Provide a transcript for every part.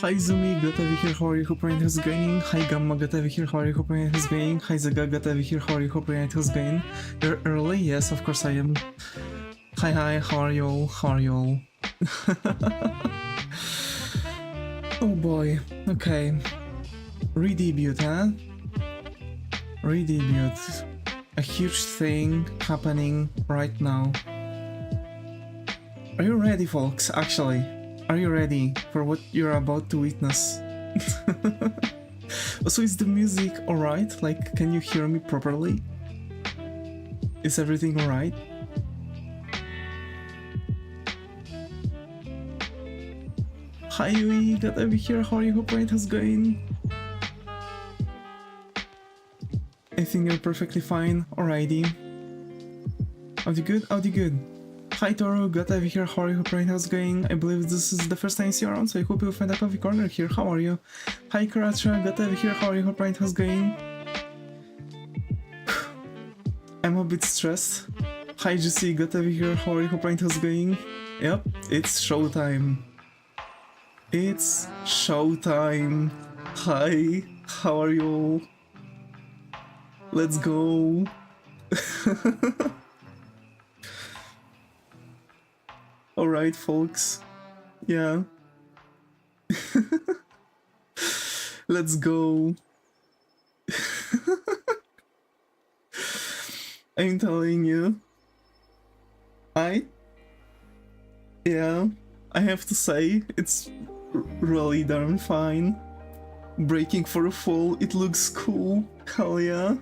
Hi Zumi, Gatavi here, how are you? Hope your night is going. Hi Gamma, Gatavi here, how are you? Hope your night is going. Hi Zaga, Gatavi here, how are you? Hope your night is going. You're early? Yes, of course I am. Hi, how are you all? How are you all? Oh boy, okay. Redebut, huh? Redebut. A huge thing happening right now. Are you ready, folks? Actually, are you ready for what you're about to witness? So is the music alright? Like, can you hear me properly? Is everything alright? Hi Yui, got over here, how are you? Hope it is going? I think you're perfectly fine, alrighty. Howdy good? Howdy good. Hi Toru, got over here, how are you? Hope it is going? I believe this is the first time you see around, so I hope you'll find a coffee corner here. How are you? Hi Karacha, got over here, how are you? Hope it is going? I'm a bit stressed. Hi Juicy, got over here, how are you? Hope it is going? Yep, it's showtime. It's showtime. Hi, how are you all? Let's go. Alright, folks. Yeah. Let's go. I'm telling you. Yeah, I have to say, it's really darn fine. Breaking for a fall, it looks cool. Hell yeah.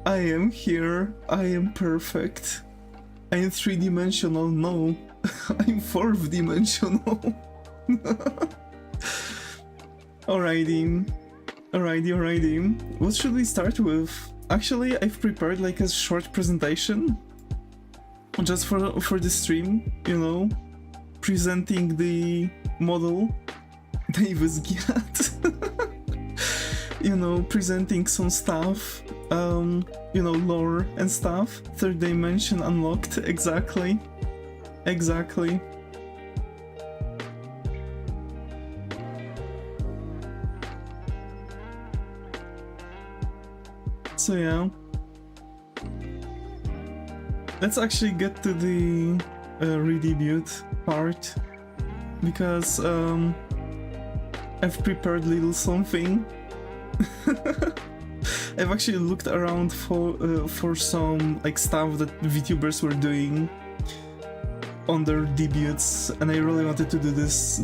I am here. I am perfect. I am 3-dimensional. No, I'm 4th-dimensional. Alrighty. What should we start with? Actually, I've prepared like a short presentation just for the stream, you know, presenting the model Devis GT. You know, presenting some stuff, you know, lore and stuff. 3rd dimension unlocked, exactly. So yeah, let's actually get to the redebut part, because I've prepared little something. I've actually looked around for some like stuff that Vtubers were doing on their debuts, and I really wanted to do this,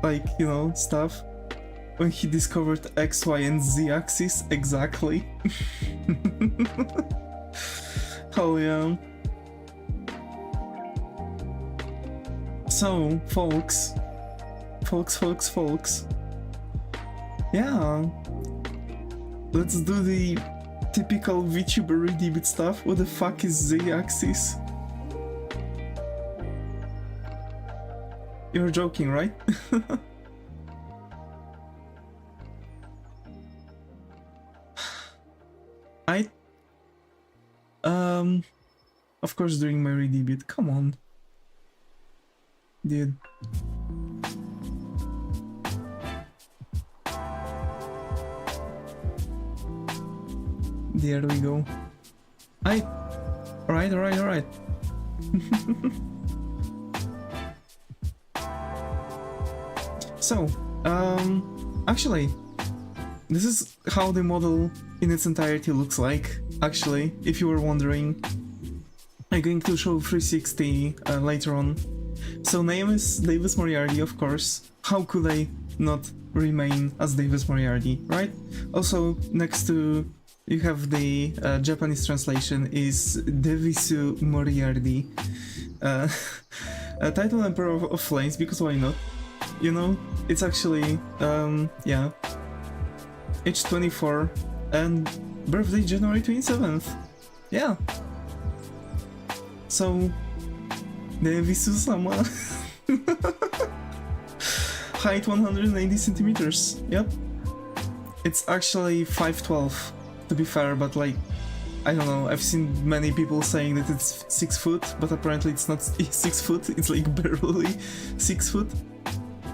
like, you know, stuff. When he discovered X, Y, and Z axis, exactly. Hell yeah. So, folks. Yeah. Let's do the typical Vtuber redebut stuff. What the fuck is Z-axis? You're joking, right? Of course during my redebut. Come on. Dude. There we go. Alright. So, actually, this is how the model in its entirety looks like, actually, if you were wondering. I'm going to show 360 later on. So name is Devis Moriarty, of course. How could I not remain as Devis Moriarty, right? Also, next to you have the Japanese translation is Devis Moriarty. Title Emperor of Flames, because why not? You know, it's actually, yeah, age 24 and birthday January 27th. Yeah. So, Devisu-sama. Height 180 centimeters. Yep. It's actually 5'12", to be fair, but like, I don't know, I've seen many people saying that it's 6 foot, but apparently it's not 6 foot, it's like barely 6 foot.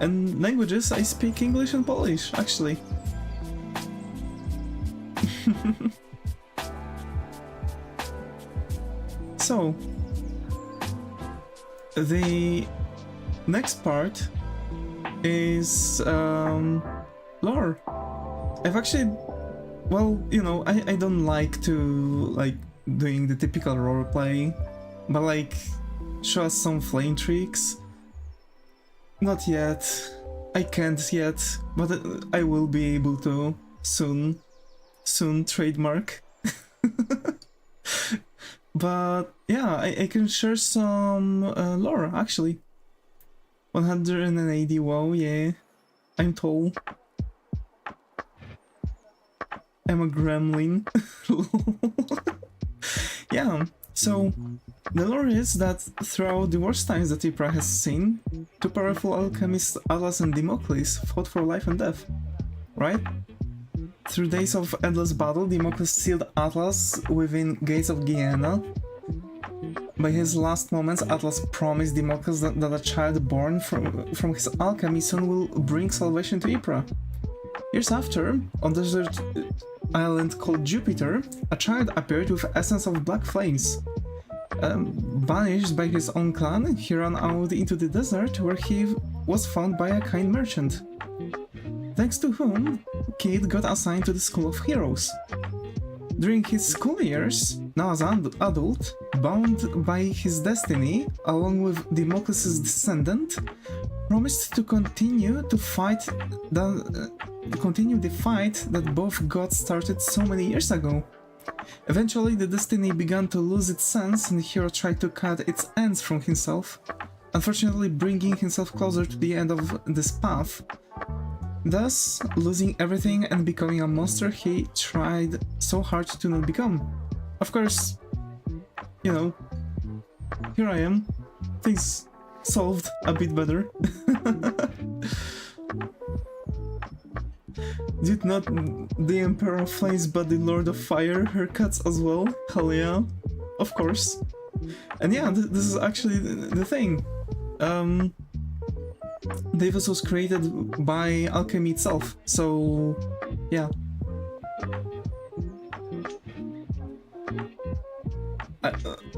And languages, I speak English and Polish, actually. So, the next part is lore. I've actually, well, you know, I don't like to like doing the typical roleplay, but like show us some flame tricks. Not yet. I can't yet, but I will be able to soon. Soon, trademark. But yeah, I can share some lore actually. 180, wow, yeah. I'm tall. I'm a gremlin. Yeah, so the lore is that throughout the worst times that Ypres has seen, two powerful alchemists Atlas and Damocles fought for life and death, right? Through days of endless battle, Damocles sealed Atlas within gates of Gehenna. By his last moments, Atlas promised Damocles that a child born from his alchemy soon will bring salvation to Ypres. Years after, on the desert island called Jupiter, a child appeared with essence of black flames. Banished by his own clan, he ran out into the desert where he was found by a kind merchant, thanks to whom Kid got assigned to the School of Heroes. During his school years, now as an adult, bound by his destiny, along with Damocles' descendant, promised to continue the fight that both gods started so many years ago. Eventually, the destiny began to lose its sense, and the hero tried to cut its ends from himself, unfortunately bringing himself closer to the end of this path. Thus, losing everything and becoming a monster he tried so hard to not become. Of course, you know, here I am, things solved a bit better. Did not the Emperor of Flames but the Lord of Fire haircuts as well? Hell yeah, of course. And yeah, this is actually the thing. Devis was created by alchemy itself, so yeah.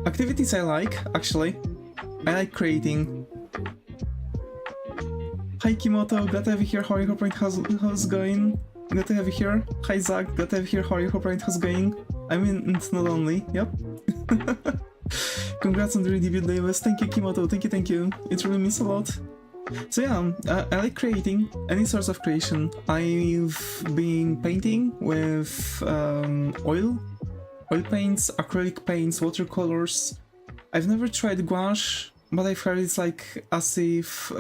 Activities I like, actually. I like creating. Hi Kimoto, glad to have you here, how are you, how's going? Glad to have you here. Hi Zach, glad to have you here, how are you, how's going? I mean, it's not only, yep. Congrats on the debut, Davis. Thank you Kimoto, thank you. It really means a lot. So yeah, I like creating, any sorts of creation. I've been painting with oil paints, acrylic paints, watercolors. I've never tried gouache, but I've heard it's like as if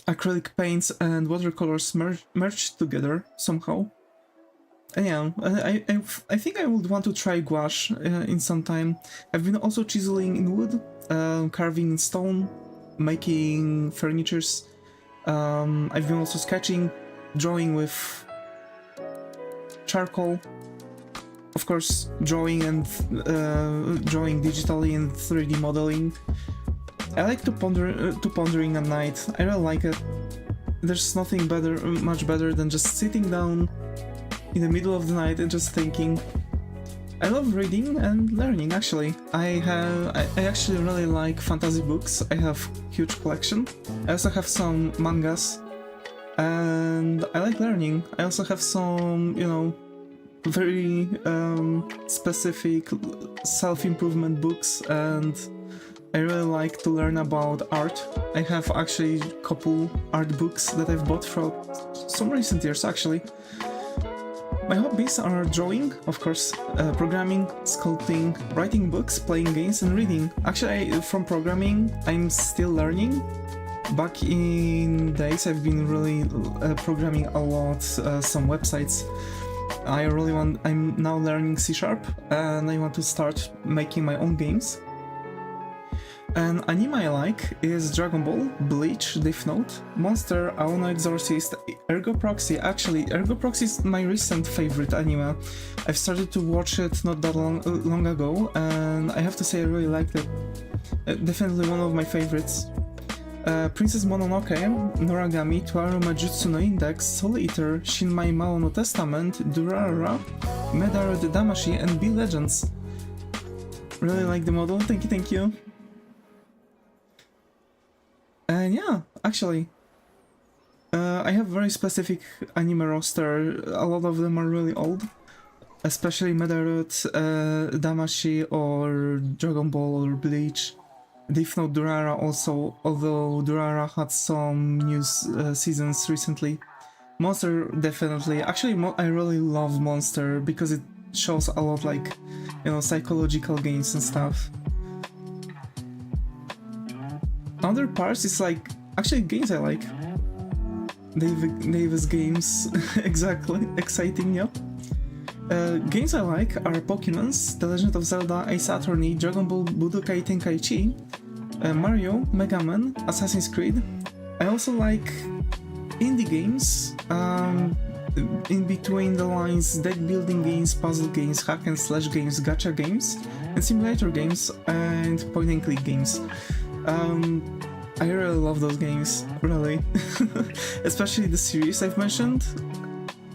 acrylic paints and watercolors merged together somehow. And yeah, I think I would want to try gouache in some time. I've been also chiseling in wood, carving in stone, making furnitures. I've been also sketching, drawing with charcoal. Of course, drawing digitally and 3D modeling. I like to pondering at night. I really like it. There's nothing much better than just sitting down in the middle of the night and just thinking. I love reading and learning, actually. I actually really like fantasy books. I have huge collection. I also have some mangas, and I like learning. I also have some, you know, very specific self-improvement books, and I really like to learn about art. I have actually a couple art books that I've bought for some recent years, actually. My hobbies are drawing, of course, programming, sculpting, writing books, playing games, and reading. Actually, from programming, I'm still learning. Back in days, I've been really programming a lot, some websites. I'm now learning C# and I want to start making my own games. An anime I like is Dragon Ball, Bleach, Death Note, Monster, Aono Exorcist, Ergo Proxy. Actually, Ergo Proxy is my recent favorite anime. I've started to watch it not that long ago, and I have to say I really liked it. Definitely one of my favorites. Princess Mononoke, Noragami, Tuaru Majutsu no Index, Soul Eater, Shinmai Mao no Testament, Durarara, Medaro the Damashi, and B Legends. Really like the model, thank you. And yeah, actually, I have very specific anime roster. A lot of them are really old, especially Medarut, Damashi, or Dragon Ball or Bleach. Death Note Durara also, although Durara had some new seasons recently. Monster definitely. Actually, I really love Monster because it shows a lot like, you know, psychological games and stuff. Other parts is like, actually games I like. Davis games, exactly, exciting, yeah. Games I like are Pokémon's, The Legend of Zelda, Ace Attorney, Dragon Ball Budokai Tenkaichi, Mario, Mega Man, Assassin's Creed. I also like indie games, in between the lines, deck building games, puzzle games, hack and slash games, gacha games, and simulator games, and point and click games. I really love those games, really. Especially the series I've mentioned.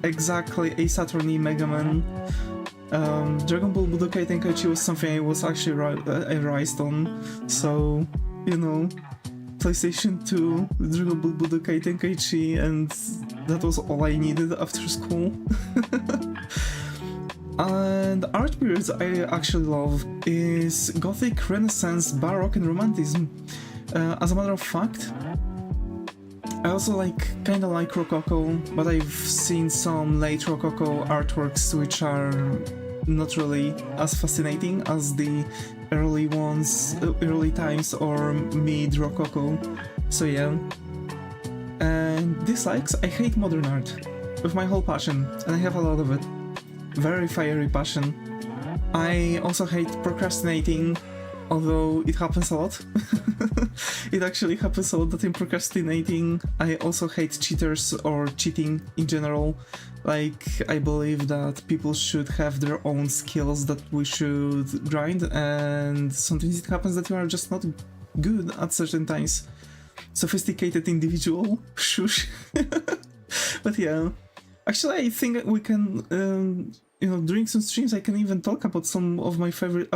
Exactly, Ace Attorney, Mega Man. Dragon Ball Budokai Tenkaichi was something I was actually raised on, so, you know, PlayStation 2, Dragon Ball Budokai Tenkaichi, and that was all I needed after school. And art periods I actually love is Gothic, Renaissance, Baroque, and Romanticism. As a matter of fact, I also kinda like Rococo, but I've seen some late Rococo artworks which are not really as fascinating as the early ones, early times or mid Rococo. So yeah. And dislikes, I hate modern art with my whole passion, and I have a lot of it. Very fiery passion. I also hate procrastinating, although it happens a lot. It actually happens a lot that I'm procrastinating. I also hate cheaters or cheating in general. Like, I believe that people should have their own skills that we should grind, and sometimes it happens that you are just not good at certain times. Sophisticated individual, shush. But yeah, actually I think we can, you know, during some streams I can even talk about some of my favorite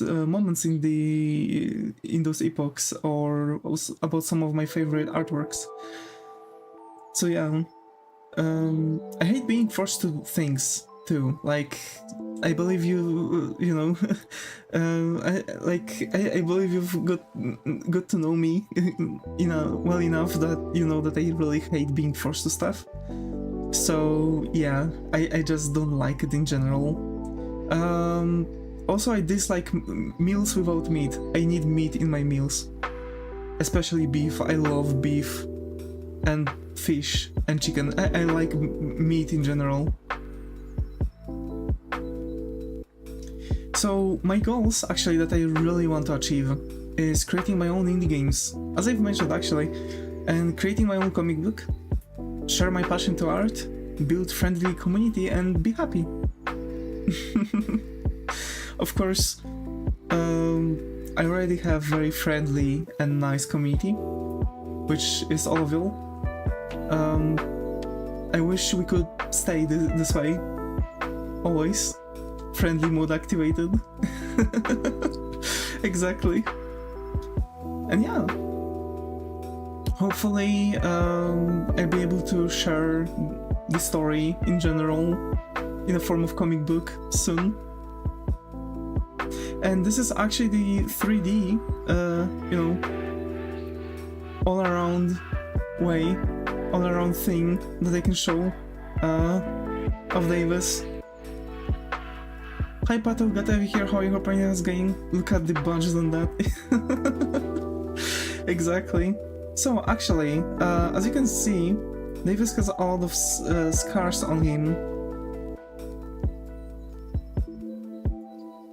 moments in those epochs, or about some of my favorite artworks. So yeah, I hate being forced to things too. Like, I believe you know, I believe you've got to know me, you know, well enough that you know that I really hate being forced to stuff. So yeah, I just don't like it in general. Also, I dislike meals without meat. I need meat in my meals, especially beef. I love beef and fish and chicken. I like meat in general. So my goals, actually, that I really want to achieve is creating my own indie games, as I've mentioned actually, and creating my own comic book, share my passion to art, build friendly community, and be happy. Of course, I already have very friendly and nice community, which is all of you. I wish we could stay this way, always. Friendly mode activated. Exactly. And yeah, hopefully I'll be able to share the story in general in a form of comic book soon. And this is actually the 3D, you know, all around way, all around thing that I can show of Davis. Hi Pato, got over here, how are you hoping is going? Look at the bunches on that. Exactly. So actually, as you can see, Davis has a lot of scars on him.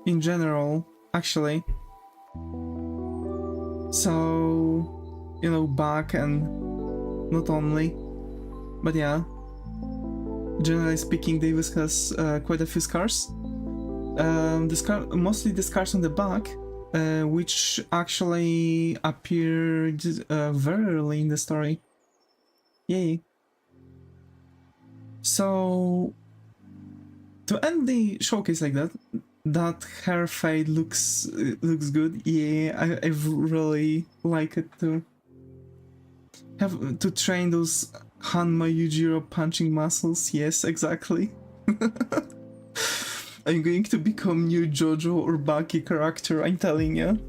In general, actually. So, you know, back and not only, but yeah. Generally speaking, Davis has quite a few scars. Mostly the scars on the back, which actually appeared very early in the story. Yay. So, to end the showcase like that, that hair fade looks good. Yeah, I really like it to have to train those Hanma Yujiro punching muscles. Yes, exactly. I'm going to become new JoJo or Baki character, I'm telling you.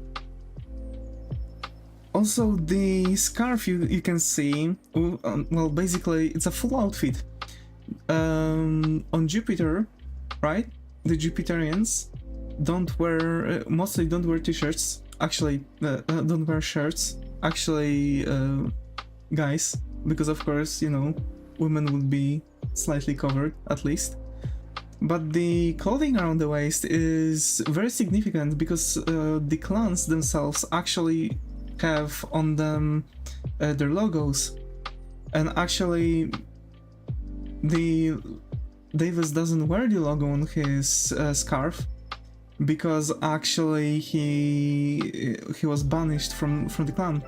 Also, the scarf you can see, well, basically it's a full outfit. On Jupiter, right? The Jupiterians mostly don't wear t-shirts. Actually, don't wear shirts. Actually, guys, because of course, you know, women would be slightly covered at least. But the clothing around the waist is very significant because the clans themselves actually have on them their logos, and actually the Davis doesn't wear the logo on his scarf because actually he was banished from the clan.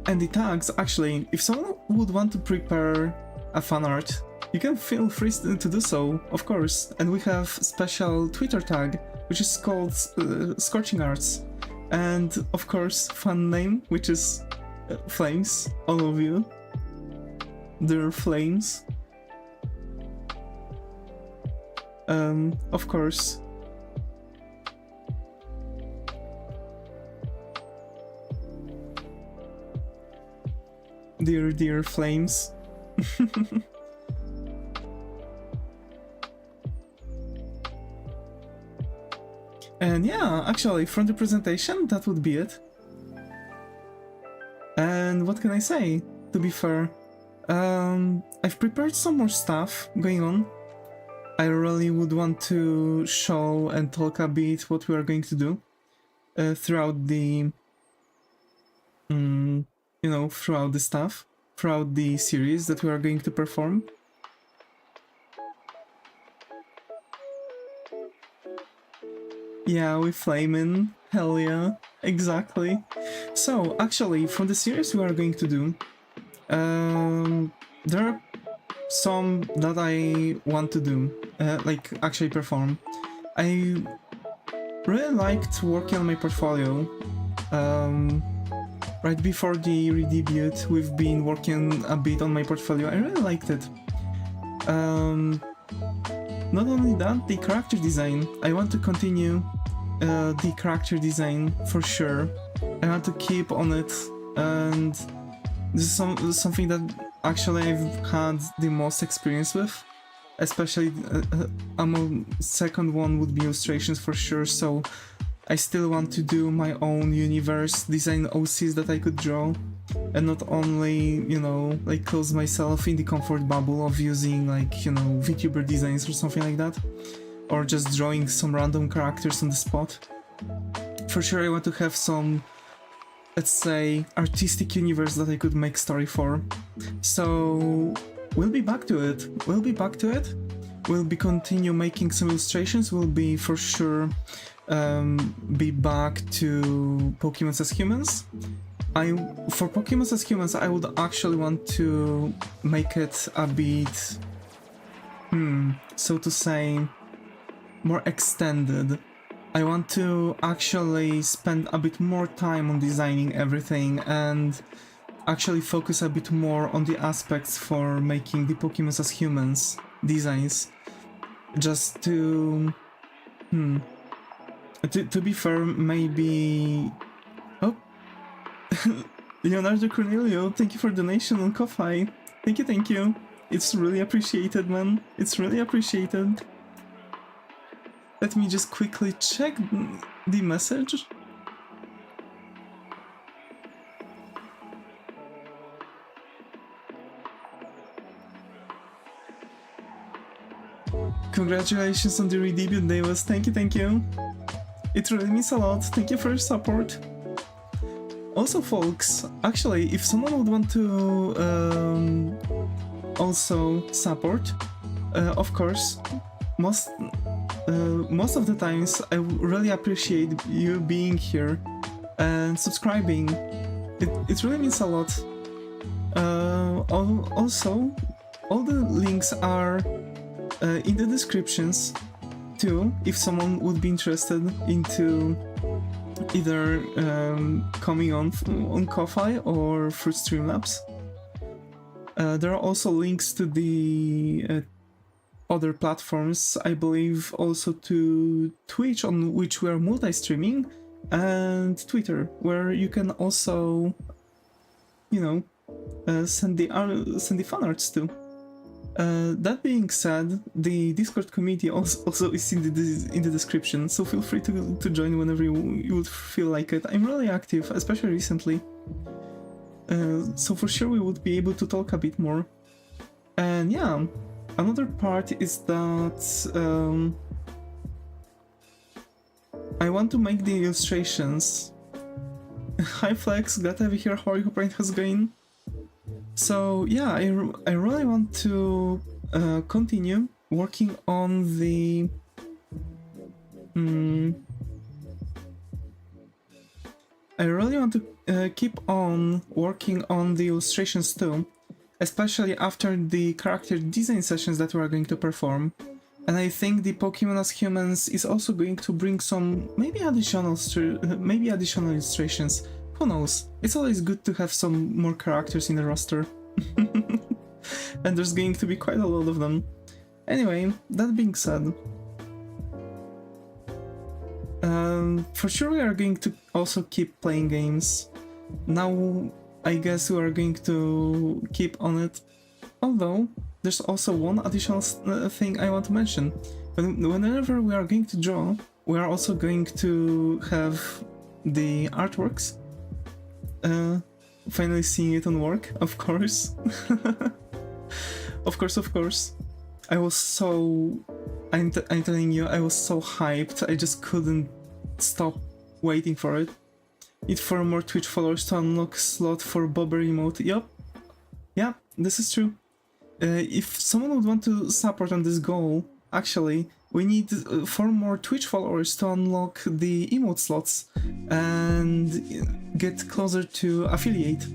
And the tags, actually, if someone would want to prepare a fan art, you can feel free to do so, of course. And we have special Twitter tag, which is called Scorching Arts. And of course, fan name, which is Flames, all of you. They're Flames. Of course. Dear Flames. And yeah, actually, from the presentation, that would be it. And what can I say, to be fair? I've prepared some more stuff going on. I really would want to show and talk a bit what we are going to do throughout the, you know, throughout the stuff, throughout the series that we are going to perform. Yeah, we flaming. Hell yeah, exactly. So, actually, from the series we are going to do, there are some that I want to do, like actually perform. I really liked working on my portfolio. Right before the Redebut, we've been working a bit on my portfolio. I really liked it. Not only that, the character design. I want to continue the character design for sure. I want to keep on it, and this is something that actually I've had the most experience with. Especially, second one would be illustrations for sure, so I still want to do my own universe, design OCs that I could draw, and not only, you know, like close myself in the comfort bubble of using, like, you know, Vtuber designs or something like that, or just drawing some random characters on the spot. For sure I want to have some, let's say, artistic universe that I could make story for. So we'll be back to it. We'll be continue making some illustrations. We'll be for sure be back to Pokemon as Humans. For Pokemon as Humans, I would actually want to make it a bit, so to say, more extended. I want to actually spend a bit more time on designing everything and actually focus a bit more on the aspects for making the Pokemon as Humans designs. Just to be fair, maybe... Oh! Leonardo Cornelio, thank you for donation on Ko-Fi. Thank you. It's really appreciated, man. It's really appreciated. Let me just quickly check the message. Congratulations on the Redebut, Davis. Thank you. It really means a lot. Thank you for your support. Also, folks, actually, if someone would want to also support, of course, most of the times I really appreciate you being here and subscribing. It really means a lot. Also, all the links are in the descriptions too, if someone would be interested into either coming on Ko-Fi or through Streamlabs. There are also links to the other platforms, I believe also to Twitch, on which we are multi-streaming, and Twitter, where you can also, you know, send the fan arts too. That being said, the Discord community also is in the description, so feel free to join whenever you would feel like it. I'm really active, especially recently, so for sure we would be able to talk a bit more. And yeah, another part is that I want to make the illustrations. Hi Flex, glad to have you here. How are you? Hope how's it going? So yeah, I really want to continue working on the I really want to keep on working on the illustrations too, especially after the character design sessions that we are going to perform. And I think the Pokemon as Humans is also going to bring some maybe additional illustrations. Who knows? It's always good to have some more characters in the roster. And there's going to be quite a lot of them. Anyway, that being said, for sure we are going to also keep playing games. Now I guess we are going to keep on it. Although, there's also one additional thing I want to mention. Whenever we are going to draw, we are also going to have the artworks. Finally seeing it on work, of course. Of course. I was so... I'm telling you, I was so hyped, I just couldn't stop waiting for it. Need 4 more Twitch followers to unlock slot for Bobber emote. Yup. Yeah, this is true. If someone would want to support on this goal, actually, we need 4 more Twitch followers to unlock the emote slots and get closer to affiliate.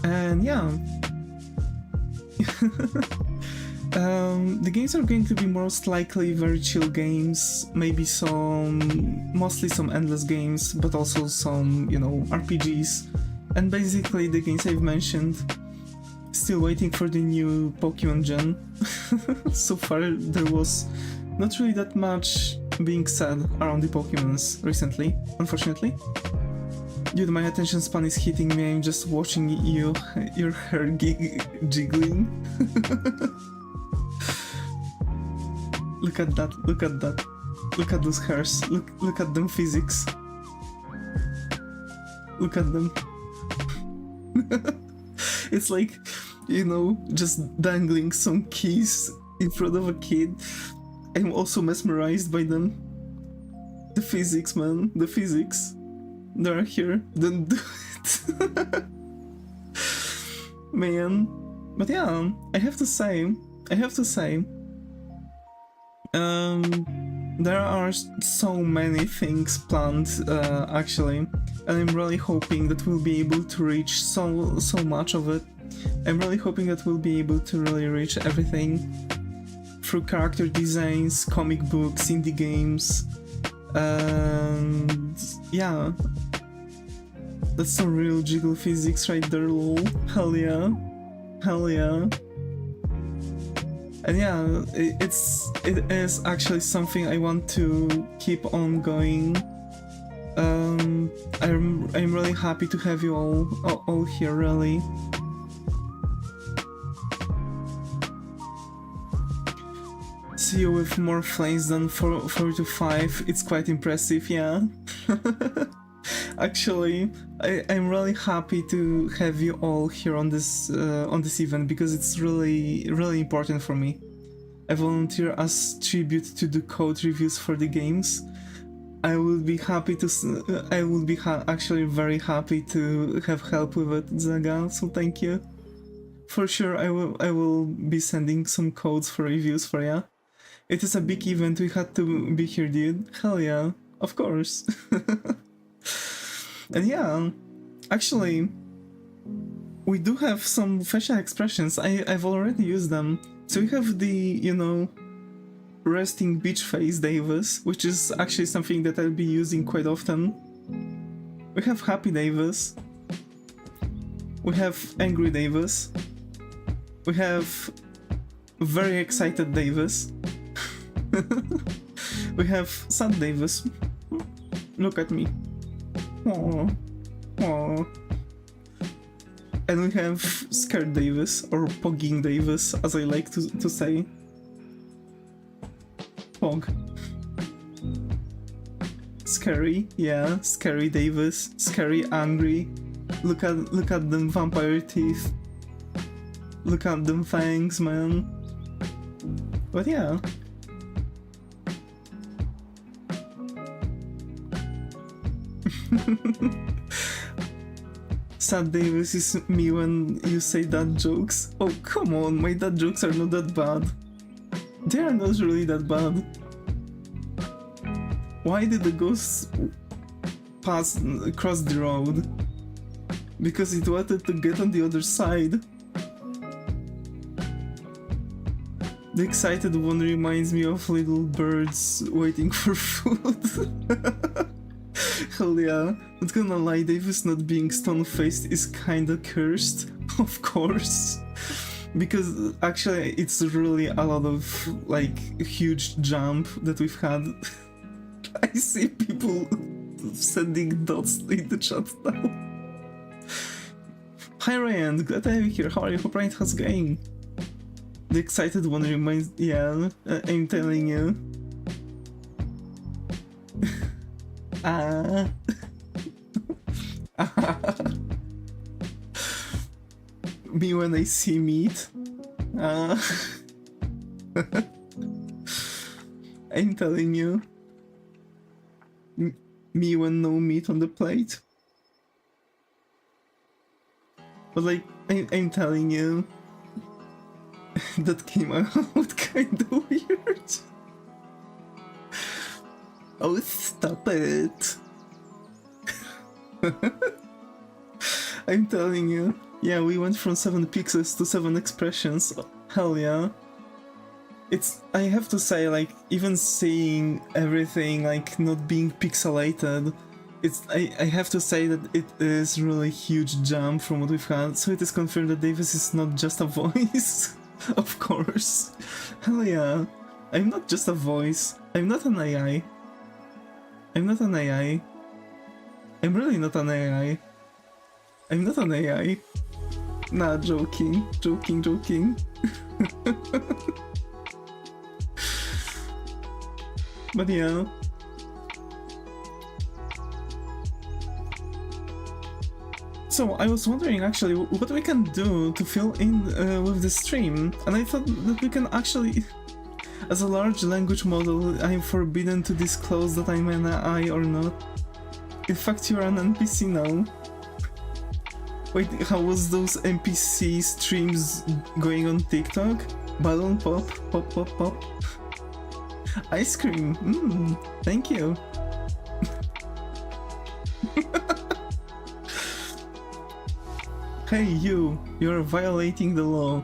And yeah. The games are going to be most likely very chill games, maybe mostly some endless games, but also some, you know, RPGs, and basically the games I've mentioned. Still waiting for the new Pokemon gen. So far there was not really that much being said around the Pokemons recently, unfortunately. Dude, my attention span is hitting me, I'm just watching your hair jiggling. Look at that, look at those hairs, look at them physics. Look at them. It's like, you know, just dangling some keys in front of a kid. I'm also mesmerized by them. The physics, man, the physics. They're here, don't do it. Man. But yeah, I have to say, there are so many things planned, actually, and I'm really hoping that we'll be able to reach so much of it. I'm really hoping that we'll be able to really reach everything through character designs, comic books, indie games, and yeah, that's some real jiggle physics right there, lol. Hell yeah. And yeah, it is actually something I want to keep on going. I'm really happy to have you all here, really. See you with more flames than 4 to 5. It's quite impressive, yeah. Actually, I'm really happy to have you all here on this event, because it's really important for me. I volunteer as tribute to do code reviews for the games. I would be happy to. I would be actually very happy to have help with it, Zaga. So thank you. For sure, I will be sending some codes for reviews for ya. It is a big event. We had to be here, dude. Hell yeah, of course. And yeah, actually, we do have some facial expressions. I've already used them. So we have the, you know, resting beach face Davis, which is actually something that I'll be using quite often. We have happy Davis. We have angry Davis. We have very excited Davis. We have sad Davis. Look at me. Aww. Aww. And we have scared Davis, or pogging Davis, as I like to say. Pog. Scary, yeah, scary Davis, scary angry. Look at them vampire teeth. Look at them fangs, man. But yeah. Sad Davis is me when you say dad jokes. Oh, come on, my dad jokes are not that bad. They are not really that bad. Why did the ghost cross the road? Because it wanted to get on the other side. The excited one reminds me of little birds waiting for food. Hell yeah. Not gonna lie, Davis not being stone-faced is kinda cursed, of course. Because actually it's really a lot of, like, huge jump that we've had. I see people sending dots in the chat now. Hi Ryan, glad to have you here. How are you? Hope Ryan has going. The excited one reminds... yeah, I'm telling you. Me when I see meat. I'm telling you. Me when no meat on the plate. But like, I'm telling you. That came out kinda weird. Oh, stop it. I'm telling you. Yeah, we went from 7 pixels to 7 expressions. Hell yeah. It's, I have to say, like, even seeing everything, like, not being pixelated, it's, I have to say that it is really huge jump from what we've had. So it is confirmed that Davis is not just a voice. Of course. Hell yeah. I'm not just a voice. I'm not an AI. I'm not an AI. I'm really not an AI. I'm not an AI. Nah, joking. Joking. But yeah. So, I was wondering actually what we can do to fill in with the stream, and I thought that we can actually... As a large language model, I am forbidden to disclose that I'm an AI or not. In fact, you're an NPC now. Wait, how was those NPC streams going on TikTok? Balloon pop, pop. Ice cream, thank you. Hey you, you're violating the law.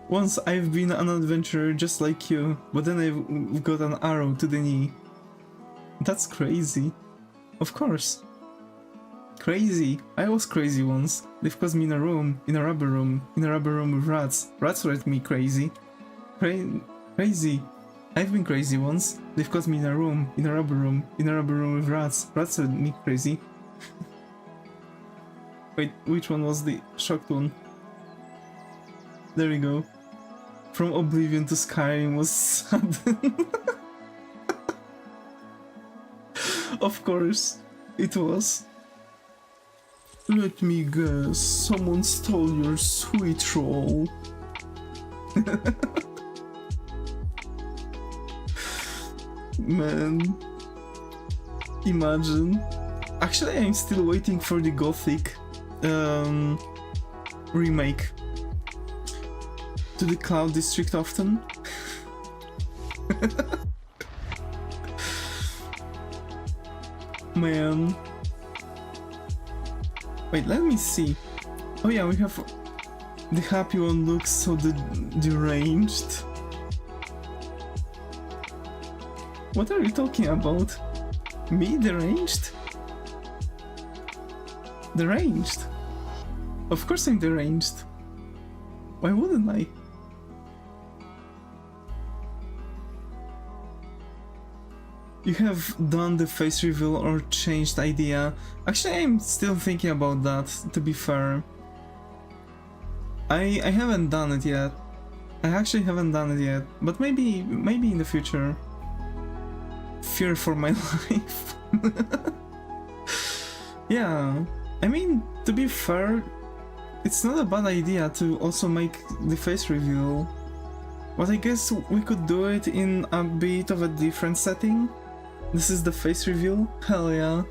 Once I've been an adventurer just like you, but then I've got an arrow to the knee. That's crazy. Of course. Crazy. I was crazy once. They've caused me in a rubber room with rats. Rats made me crazy. Crazy. I've been crazy once. They've caused me in a rubber room with rats. Rats made me crazy. Wait, which one was the shocked one? There we go. From Oblivion to Skyrim was sudden. Of course, it was. Let me guess, someone stole your sweet roll. Man. Imagine. Actually, I'm still waiting for the Gothic remake to the Cloud District often. Man. Wait, let me see. Oh yeah, we have the happy one looks so deranged. What are you talking about? Me deranged? Deranged? Of course I'm deranged. Why wouldn't I? You have done the face reveal or changed idea. Actually, I'm still thinking about that, to be fair. I haven't done it yet. I actually haven't done it yet, but maybe in the future. Fear for my life. Yeah, I mean, to be fair, it's not a bad idea to also make the face reveal. But I guess we could do it in a bit of a different setting. This is the face reveal? Hell yeah.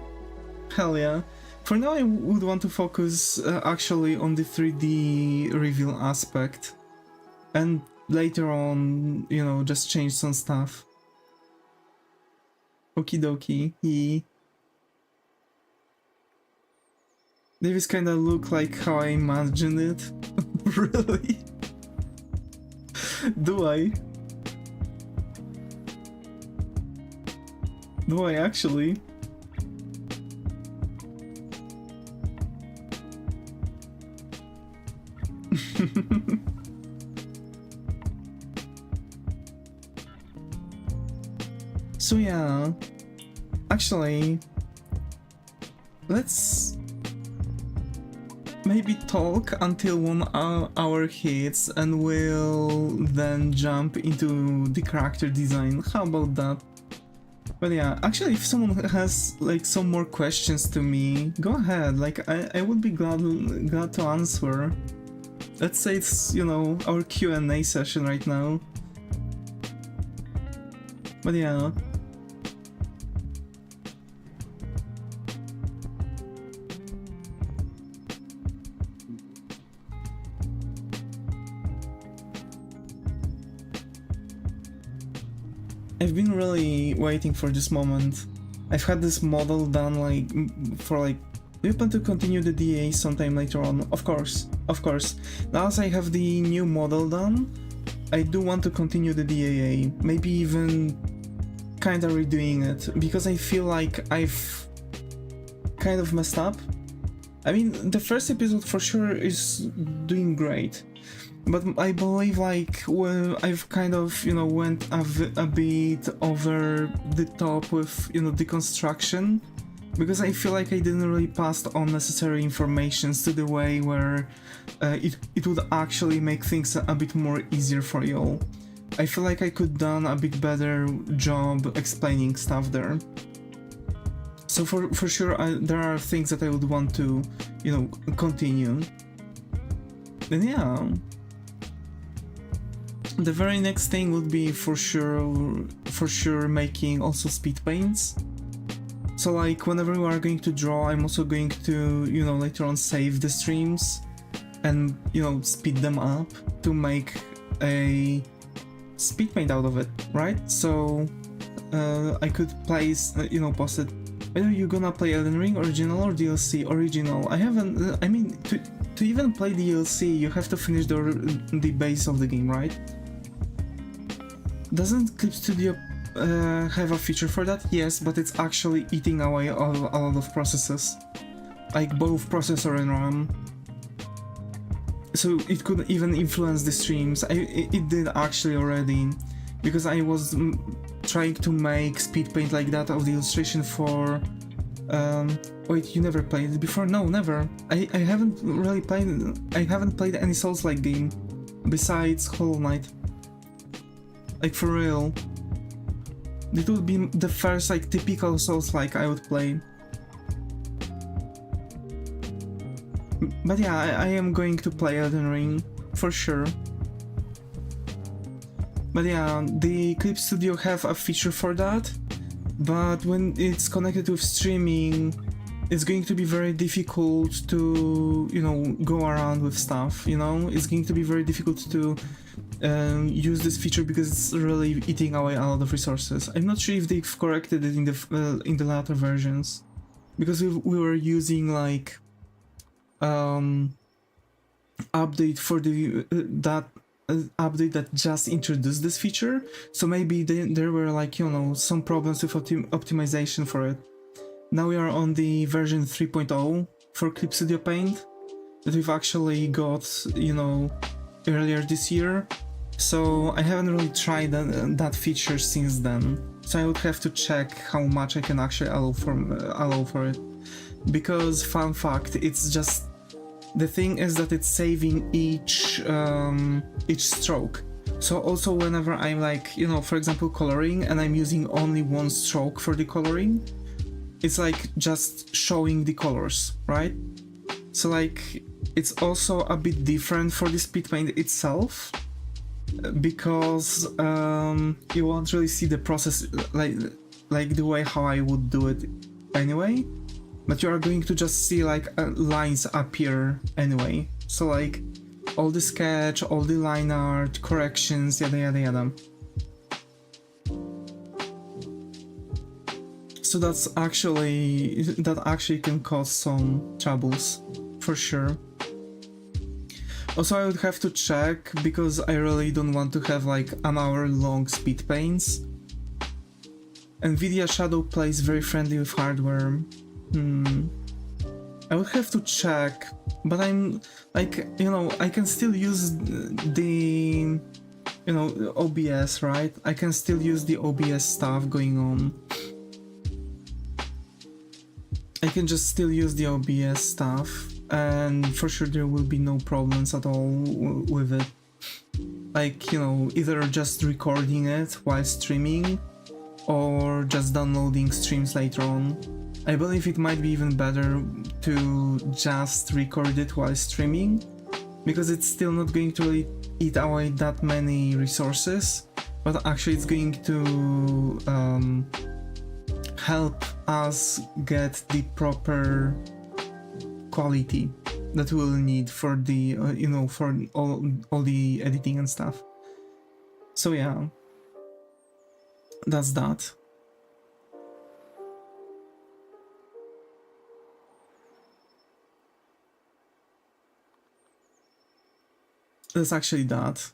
Hell yeah. For now I would want to focus actually on the 3D reveal aspect. And later on, you know, just change some stuff. Okie dokie. Davis kinda look like how I imagined it. Really? Do I? Do I actually? So yeah, actually, let's maybe talk until 1 hour hits and we'll then jump into the character design. How about that? But yeah, actually, if someone has like some more questions to me, go ahead. Like I would be glad to answer. Let's say it's, you know, our Q&A session right now. But yeah. I've been really waiting for this moment. I've had this model done like for like, do you plan to continue the DA sometime later on? Of course, of course. Now as I have the new model done, I do want to continue the DAA, maybe even kinda redoing it, because I feel like I've kind of messed up. I mean, the first episode for sure is doing great. But I believe like I've kind of, you know, went a bit over the top with, you know, deconstruction, because I feel like I didn't really pass on necessary informations to the way where it would actually make things a bit more easier for y'all. I feel like I could done a bit better job explaining stuff there. So for sure there are things that I would want to, you know, continue. And yeah. The very next thing would be for sure making also speed paints. So like whenever we are going to draw, I'm also going to, you know, later on save the streams and, you know, speed them up to make a speed paint out of it, right? So I could place, you know, post it. Whether you're gonna play Elden Ring original or DLC? Original. I haven't. I mean, to even play DLC, you have to finish the base of the game, right? Doesn't Clip Studio have a feature for that? Yes, but it's actually eating away a lot of processes, like both processor and RAM. So it could even influence the streams. It did actually already, because I was trying to make speed paint like that of the illustration for. Wait, you never played it before? No, never. I haven't really played. I haven't played any Souls-like game besides Hollow Knight. Like for real. It would be the first like typical Souls-like I would play. But yeah, I am going to play Elden Ring for sure. But yeah, the Clip Studio have a feature for that, but when it's connected with streaming, it's going to be very difficult to, you know, go around with stuff, you know? It's going to be very difficult to use this feature because it's really eating away a lot of resources. I'm not sure if they've corrected it in the latter versions, because we were using like update for the update that just introduced this feature, so maybe there were like, you know, some problems with optimization for it. Now we are on the version 3.0 for Clip Studio Paint that we've actually got, you know, earlier this year. So I haven't really tried that feature since then. So I would have to check how much I can actually allow for it. Because fun fact, it's just, the thing is that it's saving each stroke. So also whenever I'm like, you know, for example, coloring and I'm using only one stroke for the coloring, it's like just showing the colors, right? So like it's also a bit different for the speed paint itself, because you won't really see the process like the way how I would do it anyway, but you are going to just see like lines appear anyway. So like all the sketch, all the line art, corrections, yada yada yada. So that actually can cause some troubles for sure. Also, I would have to check, because I really don't want to have like an hour-long speed paints. NVIDIA Shadow plays very friendly with hardware. I would have to check, but I'm like, you know, I can still use the, you know, OBS, right? I can still use the OBS stuff going on. I can just still use the OBS stuff, and for sure there will be no problems at all with it. Like, you know, either just recording it while streaming or just downloading streams later on. I believe it might be even better to just record it while streaming, because it's still not going to really eat away that many resources, but actually it's going to help us get the proper quality that we'll need for the you know, for all the editing and stuff. So yeah, that's that. That's actually that.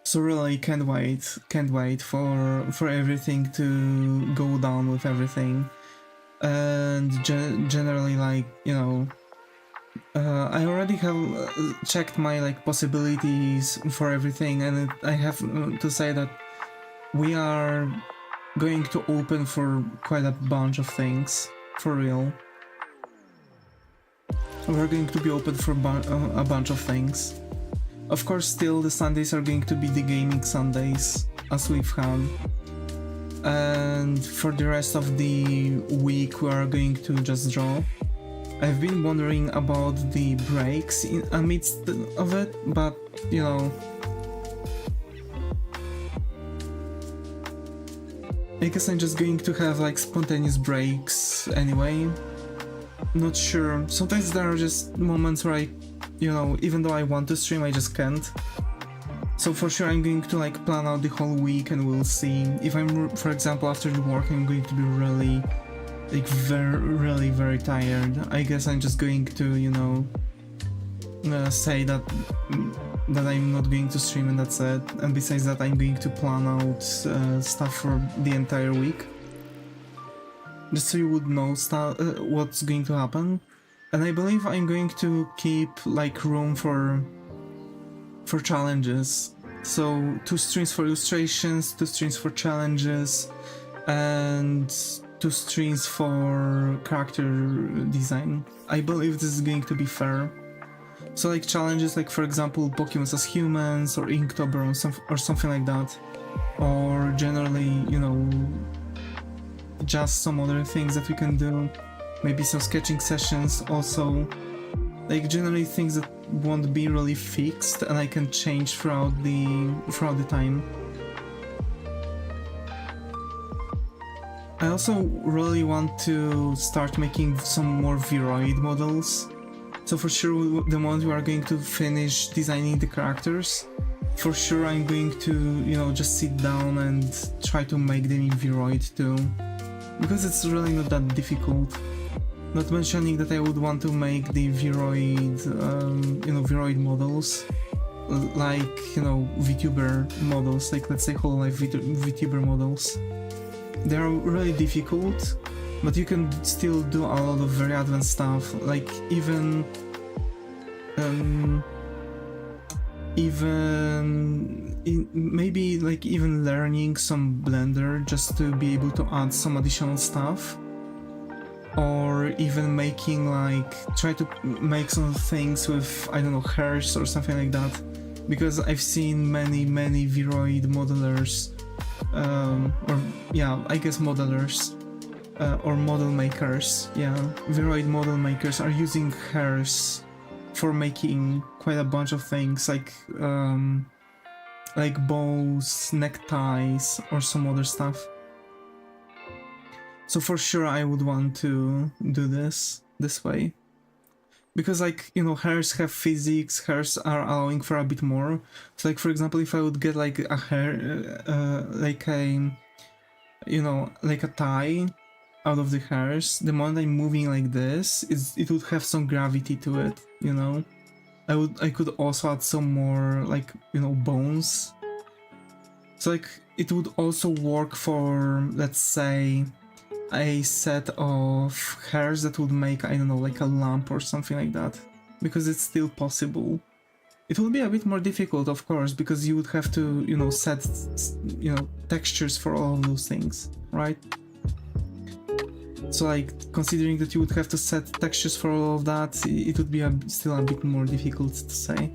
So really can't wait for everything to go down with everything. And generally, like, you know, I already have checked my like possibilities for everything, and I have to say that we are going to open for quite a bunch of things, for real. We're going to be open for a bunch of things. Of course, still the Sundays are going to be the gaming Sundays, as we've had. And for the rest of the week, we are going to just draw. I've been wondering about the breaks amidst of it, but, you know, I guess I'm just going to have like spontaneous breaks anyway. Not sure. Sometimes there are just moments where I, you know, even though I want to stream, I just can't. So for sure I'm going to like plan out the whole week, and we'll see. If I'm, for example, after the work, I'm going to be really, like very tired, I guess I'm just going to, you know, say that I'm not going to stream, and that's it. And besides that, I'm going to plan out stuff for the entire week, just so you would know what's going to happen. And I believe I'm going to keep like room for challenges. So 2 streams for illustrations, 2 streams for challenges, and 2 streams for character design. I believe this is going to be fair. So like challenges, like for example Pokemon as humans, or Inktober, or something like that, or generally, you know, just some other things that we can do. Maybe some sketching sessions also, like generally things that won't be really fixed and I can change throughout the time. also really want to start making some more Viroid models. So for sure, the moment we are going to finish designing the characters, for sure I'm going to, you know, just sit down and try to make them in Viroid too. Because it's really not that difficult. Not mentioning that I would want to make the Viroid, you know, Viroid models, like, you know, Vtuber models, like let's say Hololive Vtuber models. They are really difficult, but you can still do a lot of very advanced stuff, like maybe like even learning some Blender just to be able to add some additional stuff, or even making like try to make some things with, I don't know, hairs or something like that, because I've seen many Viroid modelers, or yeah, I guess modelers, or model makers, yeah, Viroid model makers are using hairs for making quite a bunch of things, like bows, neckties, or some other stuff. So for sure I would want to do this way. Because, like, you know, hairs have physics, hairs are allowing for a bit more. So, like, for example, if I would get like a hair, like a, you know, like a tie out of the hairs, the moment I'm moving like this, it would have some gravity to it, you know? I could also add some more, like, you know, bones. So, like, it would also work for, let's say, a set of hairs that would make, I don't know, like a lamp or something like that, because it's still possible. It will be a bit more difficult, of course, because you would have to, you know, set, you know, textures for all of those things, right? So, like, considering that you would have to set textures for all of that, it would be still a bit more difficult to say.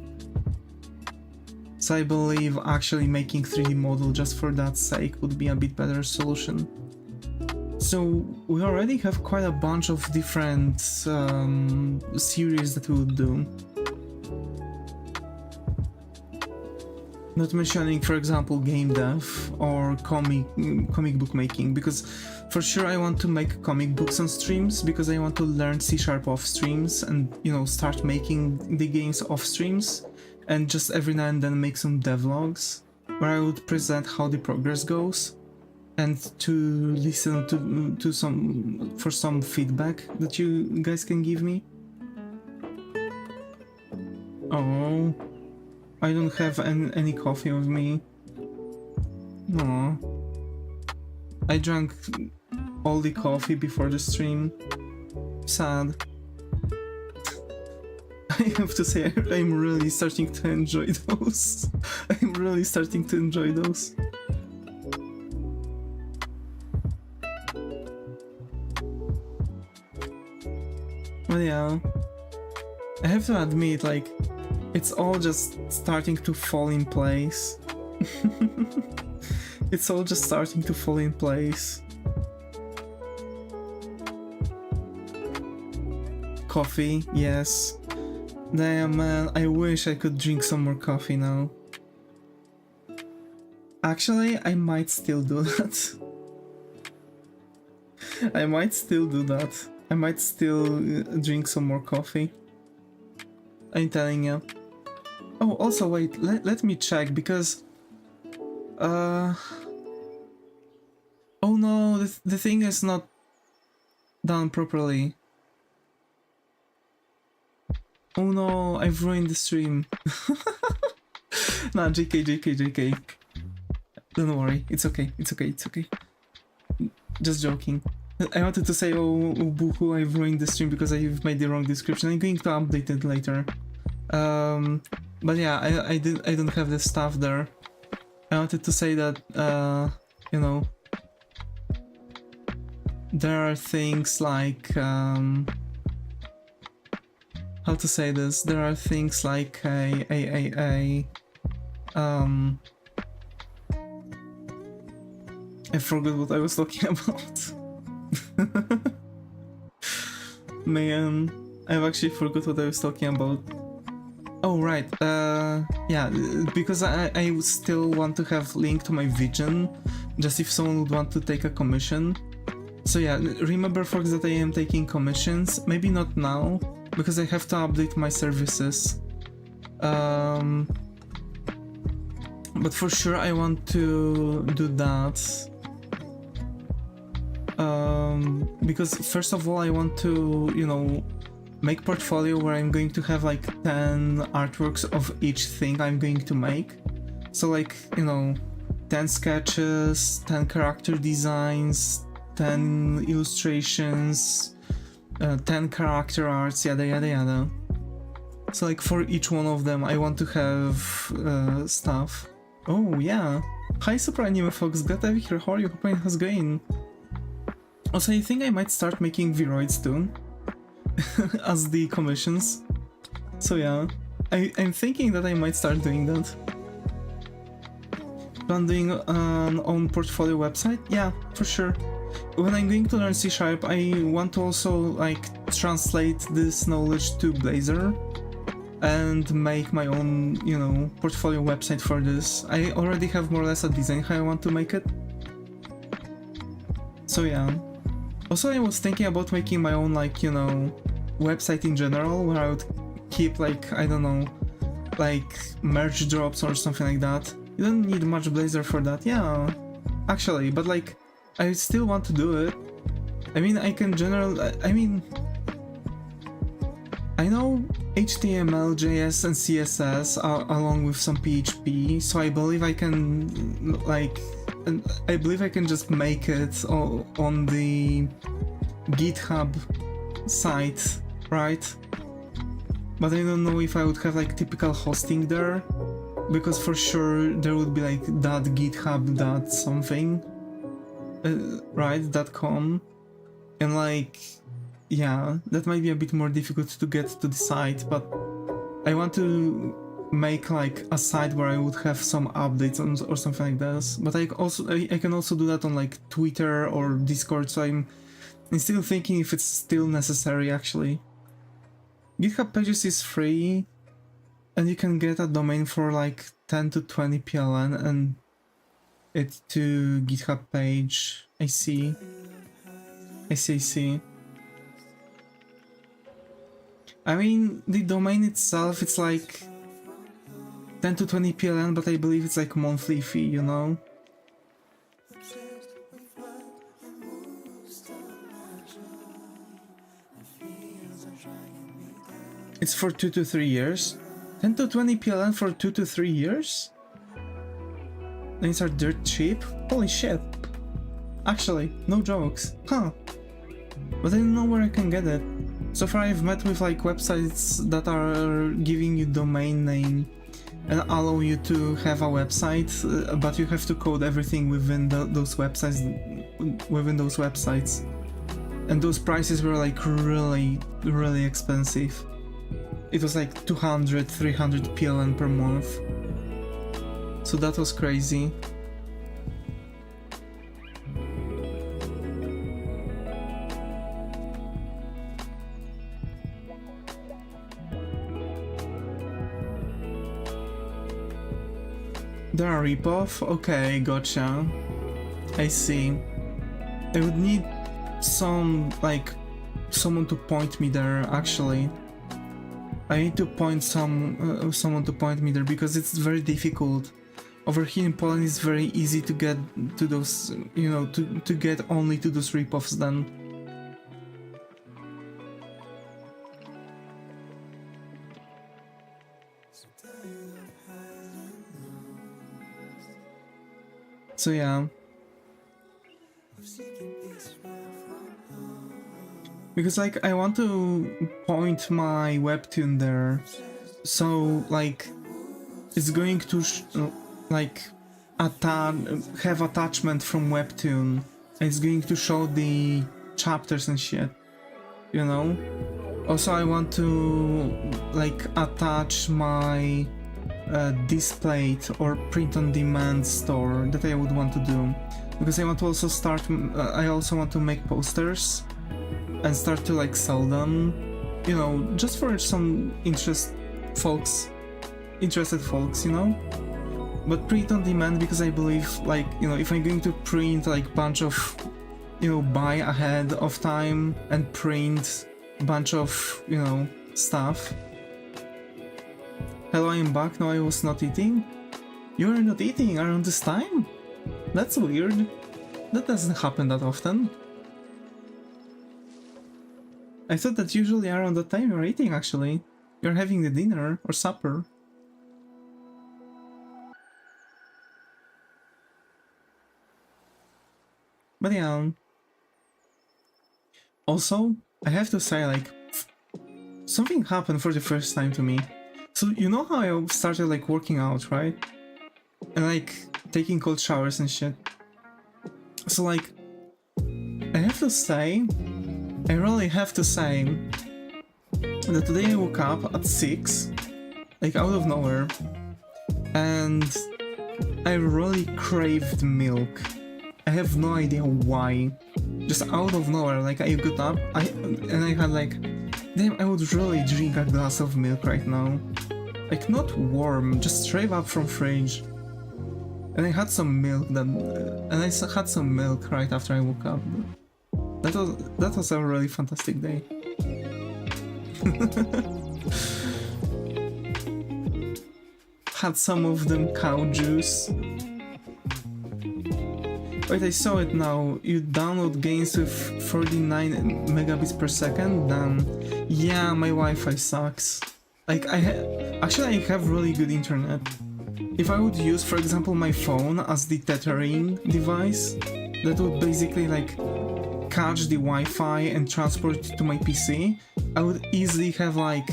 So I believe actually making 3D model just for that sake would be a bit better solution. So we already have quite a bunch of different series that we would do. Not mentioning, for example, game dev or comic book making, because for sure I want to make comic books on streams, because I want to learn C# off streams and, you know, start making the games off streams, and just every now and then make some devlogs where I would present how the progress goes, and to listen to some feedback that you guys can give me. Oh, I don't have any coffee with me. No, I drank all the coffee before the stream. Sad. I have to say, I'm really starting to enjoy those. I'm really starting to enjoy those. But yeah, I have to admit, like, it's all just starting to fall in place. It's all just starting to fall in place. Coffee, yes. Damn, man, I wish I could drink some more coffee now. Actually, I might still do that. I might still do that. I might still drink some more coffee. I'm telling you. Oh, also wait, let me check, because oh no, the thing is not done properly. Oh no, I've ruined the stream. Nah, JK. Don't worry, it's okay. Just joking. I wanted to say, oh boohoo, I've ruined the stream because I've made the wrong description. I'm going to update it later. But yeah, I don't have the stuff there. I wanted to say that, you know, there are things like, how to say this? There are things like I forgot what I was talking about. Man, I've actually forgot what I was talking about. Oh right, yeah, because I still want to have link to my vision, just if someone would want to take a commission. So yeah, remember folks that I am taking commissions, maybe not now, because I have to update my services. But for sure I want to do that. Because first of all I want to, you know, make portfolio where I'm going to have like 10 artworks of each thing I'm going to make. So like, you know, 10 sketches, 10 character designs, 10 illustrations, 10 character arts, yada yada yada. So like for each one of them I want to have stuff. Oh yeah. Hi Super Anime folks, glad to have you here. How are you? Hope how's going? Also I think I might start making Vroids too. As the commissions. So yeah. I'm thinking that I might start doing that. Plan doing an own portfolio website? Yeah, for sure. When I'm going to learn C#, I want to also like translate this knowledge to Blazor and make my own, you know, portfolio website for this. I already have more or less a design how I want to make it. So yeah. Also I was thinking about making my own, like, you know, website in general where I would keep like, I don't know, like merch drops or something like that. You don't need much Blazor for that, yeah, actually, but like, I still want to do it. I mean, I can I know HTML, JS and CSS along with some PHP, so I believe I can, like, I believe I can just make it on the GitHub site, right? But I don't know if I would have like typical hosting there, because for sure there would be like .github something, right, .com, and like, yeah, that might be a bit more difficult to get to the site, but I want to make like a site where I would have some updates or something like this. But I can also do that on like Twitter or Discord, so I'm still thinking if it's still necessary actually. GitHub Pages is free, and you can get a domain for like 10 to 20 PLN and it to GitHub page. I see. I mean, the domain itself, it's like 10 to 20 PLN, but I believe it's like monthly fee, you know? It's for 2 to 3 years. 10 to 20 PLN for 2 to 3 years? Things are dirt cheap? Holy shit. Actually, no jokes. Huh. But I don't know where I can get it. So far I've met with like websites that are giving you domain name and allow you to have a website, but you have to code everything within those websites. And those prices were like really expensive. It was like 200, 300 PLN per month. So that was crazy. There are ripoff? Okay, gotcha. I see. I would need someone to point me there, actually. I need to point someone to point me there, because it's very difficult. Over here in Poland it's very easy to get to those, you know, to get only to those ripoffs then. So yeah. Because like I want to point my webtoon there, so like it's going to like have attachment from webtoon, and it's going to show the chapters and shit, you know. Also I want to like attach my display or print on demand store that I would want to do, because I want to also start I also want to make posters and start to like sell them, you know, just for some interested folks, you know. But print on demand, because I believe, like, you know, if I'm going to print like bunch of you know, buy ahead of time and print a bunch of, you know, stuff. Hello, I'm back. No, I was not eating. You were not eating around this time? That's weird. That doesn't happen that often. I thought that usually around that time you're eating, actually. You're having the dinner or supper. But yeah. Also, I have to say, like, something happened for the first time to me. So, you know how I started, like, working out, right? And, like, taking cold showers and shit. So, like, I have to say, I really have to say, that today I woke up at 6, like, out of nowhere, and I really craved milk. I have no idea why. Just out of nowhere, like, I got up, and I had like, damn, I would really drink a glass of milk right now. Like, not warm, just straight up from fridge. And I had some milk had some milk right after I woke up. That was a really fantastic day. Had some of them cow juice. Wait, I saw it now. You download games with 49 megabits per second? Then, yeah, my Wi-Fi sucks. Like, actually I have really good internet. If I would use, for example, my phone as the tethering device, that would basically like catch the Wi-Fi and transport it to my PC, I would easily have like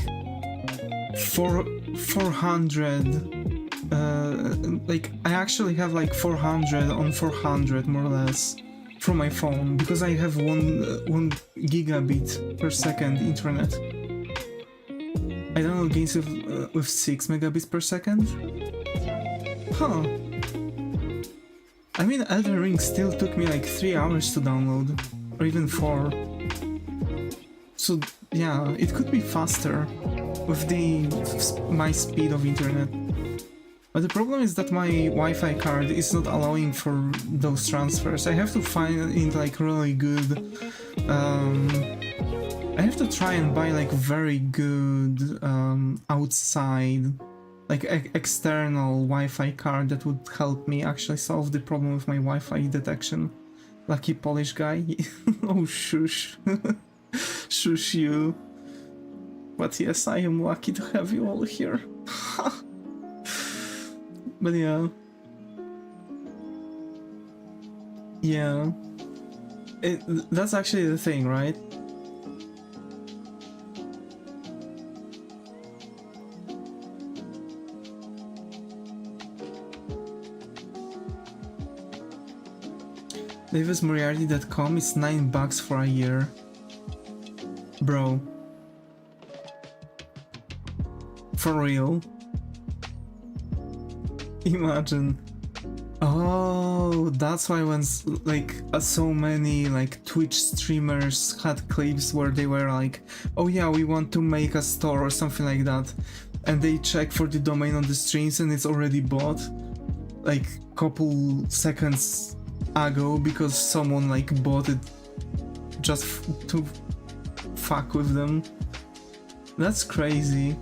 400. Like, I actually have like 400 on 400 more or less from my phone, because I have 1 gigabit per second internet. I download games with 6 megabits per second. Huh. I mean, Elden Ring still took me like 3 hours to download, or even 4. So yeah, it could be faster with my speed of internet. But the problem is that my Wi-Fi card is not allowing for those transfers. I have to find it like really good. I have to try and buy like very good outside, like external Wi-Fi card that would help me actually solve the problem with my Wi-Fi detection. Lucky Polish guy. Oh, shush. Shush you. But yes, I am lucky to have you all here. But yeah. Yeah. That's actually the thing, right? DevisMoriarty.com is $9 for a year. Bro. For real? Imagine. Oh, that's why when like so many like Twitch streamers had clips where they were like, oh yeah, we want to make a store or something like that, and they check for the domain on the streams and it's already bought like couple seconds ago because someone like bought it just to fuck with them. That's crazy.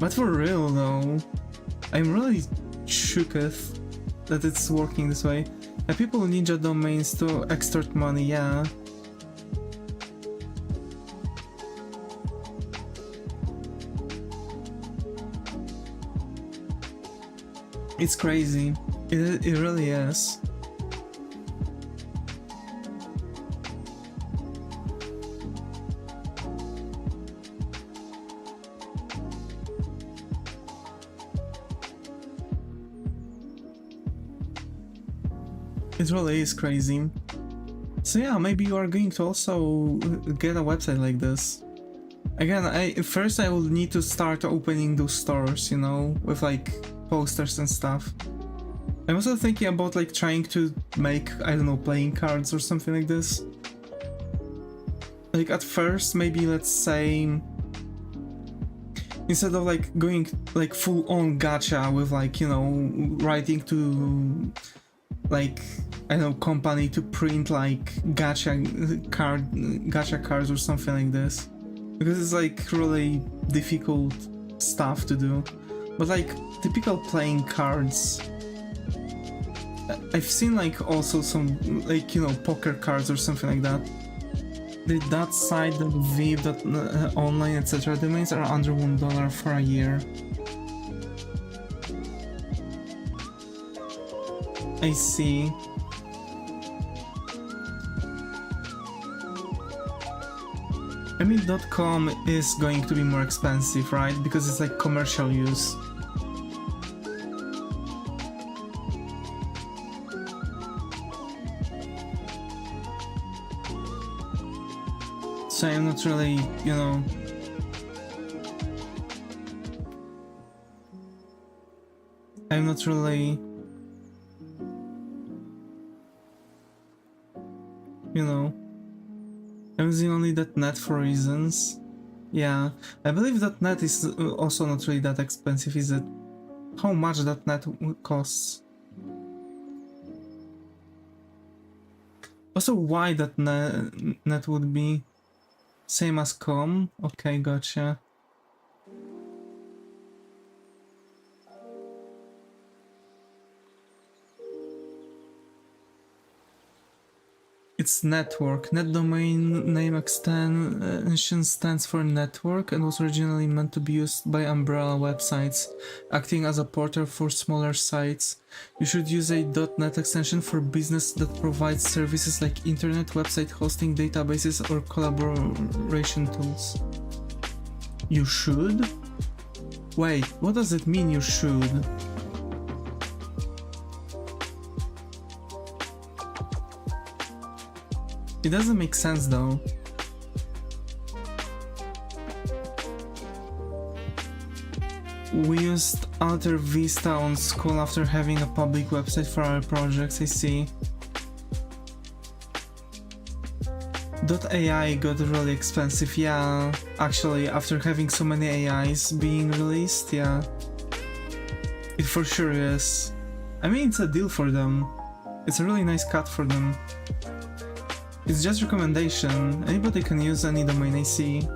But for real though, I'm really shooketh that it's working this way. And people ninja domains to extort money, yeah. It's crazy. It really is. It really is crazy. So yeah, maybe you are going to also get a website like this. Again, first I will need to start opening those stores, you know, with like posters and stuff. I'm also thinking about like trying to make, I don't know, playing cards or something like this. Like at first, maybe let's say, instead of like going like full on gacha with like, you know, writing to like I don't know, company to print like gacha cards or something like this, because it's like really difficult stuff to do. But like typical playing cards, I've seen like also some like, you know, poker cards or something like that. That site, that Viv, that online, etc. domains are under $1 for a year. I see. I mean, .com is going to be more expensive, right? Because it's like commercial use. So I'm not really, you know... I'm not really... You know... I'm using only .net for reasons. Yeah, I believe .net is also not really that expensive, is it? How much .net costs? Also, why .net would be same as com? Okay, gotcha. It's network. Net domain name extension stands for network and was originally meant to be used by umbrella websites, acting as a portal for smaller sites. You should use a .net extension for business that provides services like internet, website hosting, databases, or collaboration tools. You should? Wait, what does it mean you should? It doesn't make sense though. We used Alter Vista on school after having a public website for our projects, I see. .ai got really expensive, yeah, actually, after having so many AIs being released, yeah. It for sure is. I mean, it's a deal for them. It's a really nice cut for them. It's just recommendation, anybody can use any domain I see.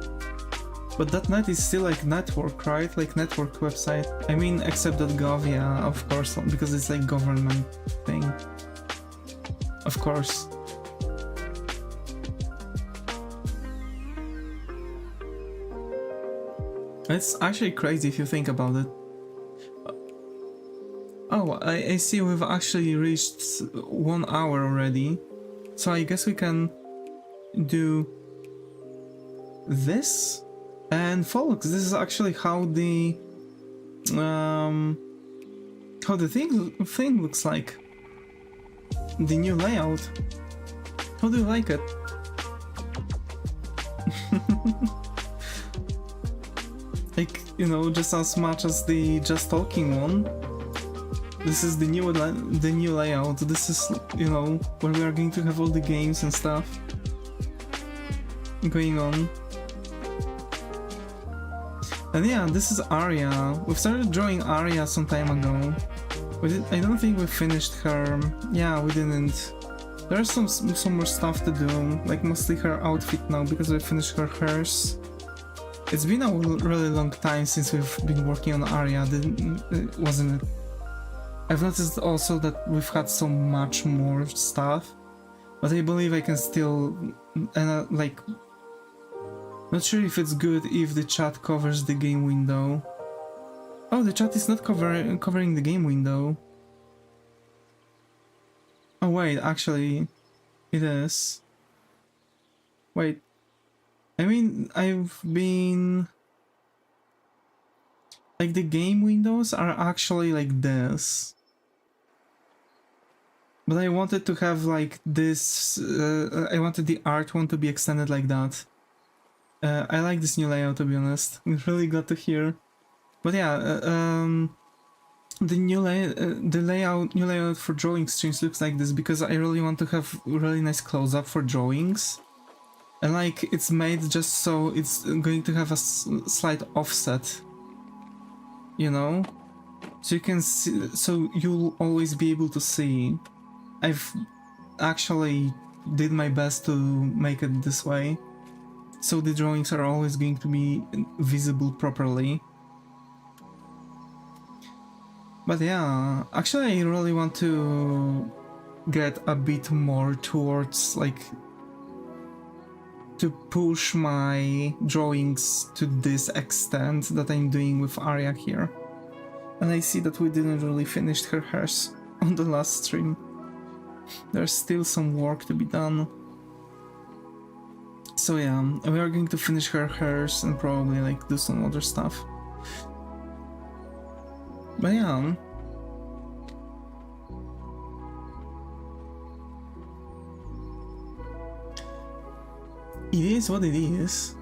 But .net is still like network, right? Like network website. I mean, except .gov, yeah, of course, because it's like government thing. Of course. It's actually crazy if you think about it. Oh, I see we've actually reached 1 hour already. So I guess we can do this. And folks, this is actually how the thing looks like. The new layout. How do you like it? Like, you know, just as much as the Just Talking one. This is the new layout. This is, you know, where we are going to have all the games and stuff going on. And yeah, this is Arya. We've started drawing Arya some time ago. I don't think we finished her. Yeah, we didn't. There's some more stuff to do, like mostly her outfit now because we finished her hairs. It's been a really long time since we've been working on Arya, wasn't it? I've noticed also that we've had so much more stuff, but I believe I can still, like, not sure if it's good if the chat covers the game window. Oh, the chat is not covering the game window. Oh wait, actually, it is. Wait, I mean, I've been... Like, the game windows are actually like this. But I wanted to have like this, I wanted the art one to be extended like that. I like this new layout, to be honest. I'm really glad to hear. But yeah, the new layout for drawing streams looks like this because I really want to have really nice close-up for drawings. And like, it's made just so it's going to have a slight offset. You know? So you can see, so you'll always be able to see. I've actually did my best to make it this way, so the drawings are always going to be visible properly. But yeah, actually I really want to get a bit more towards, like, to push my drawings to this extent that I'm doing with Arya here. And I see that we didn't really finish her hairs on the last stream. There's still some work to be done. So yeah, we are going to finish her hairs and probably like do some other stuff. But yeah. It is what it is.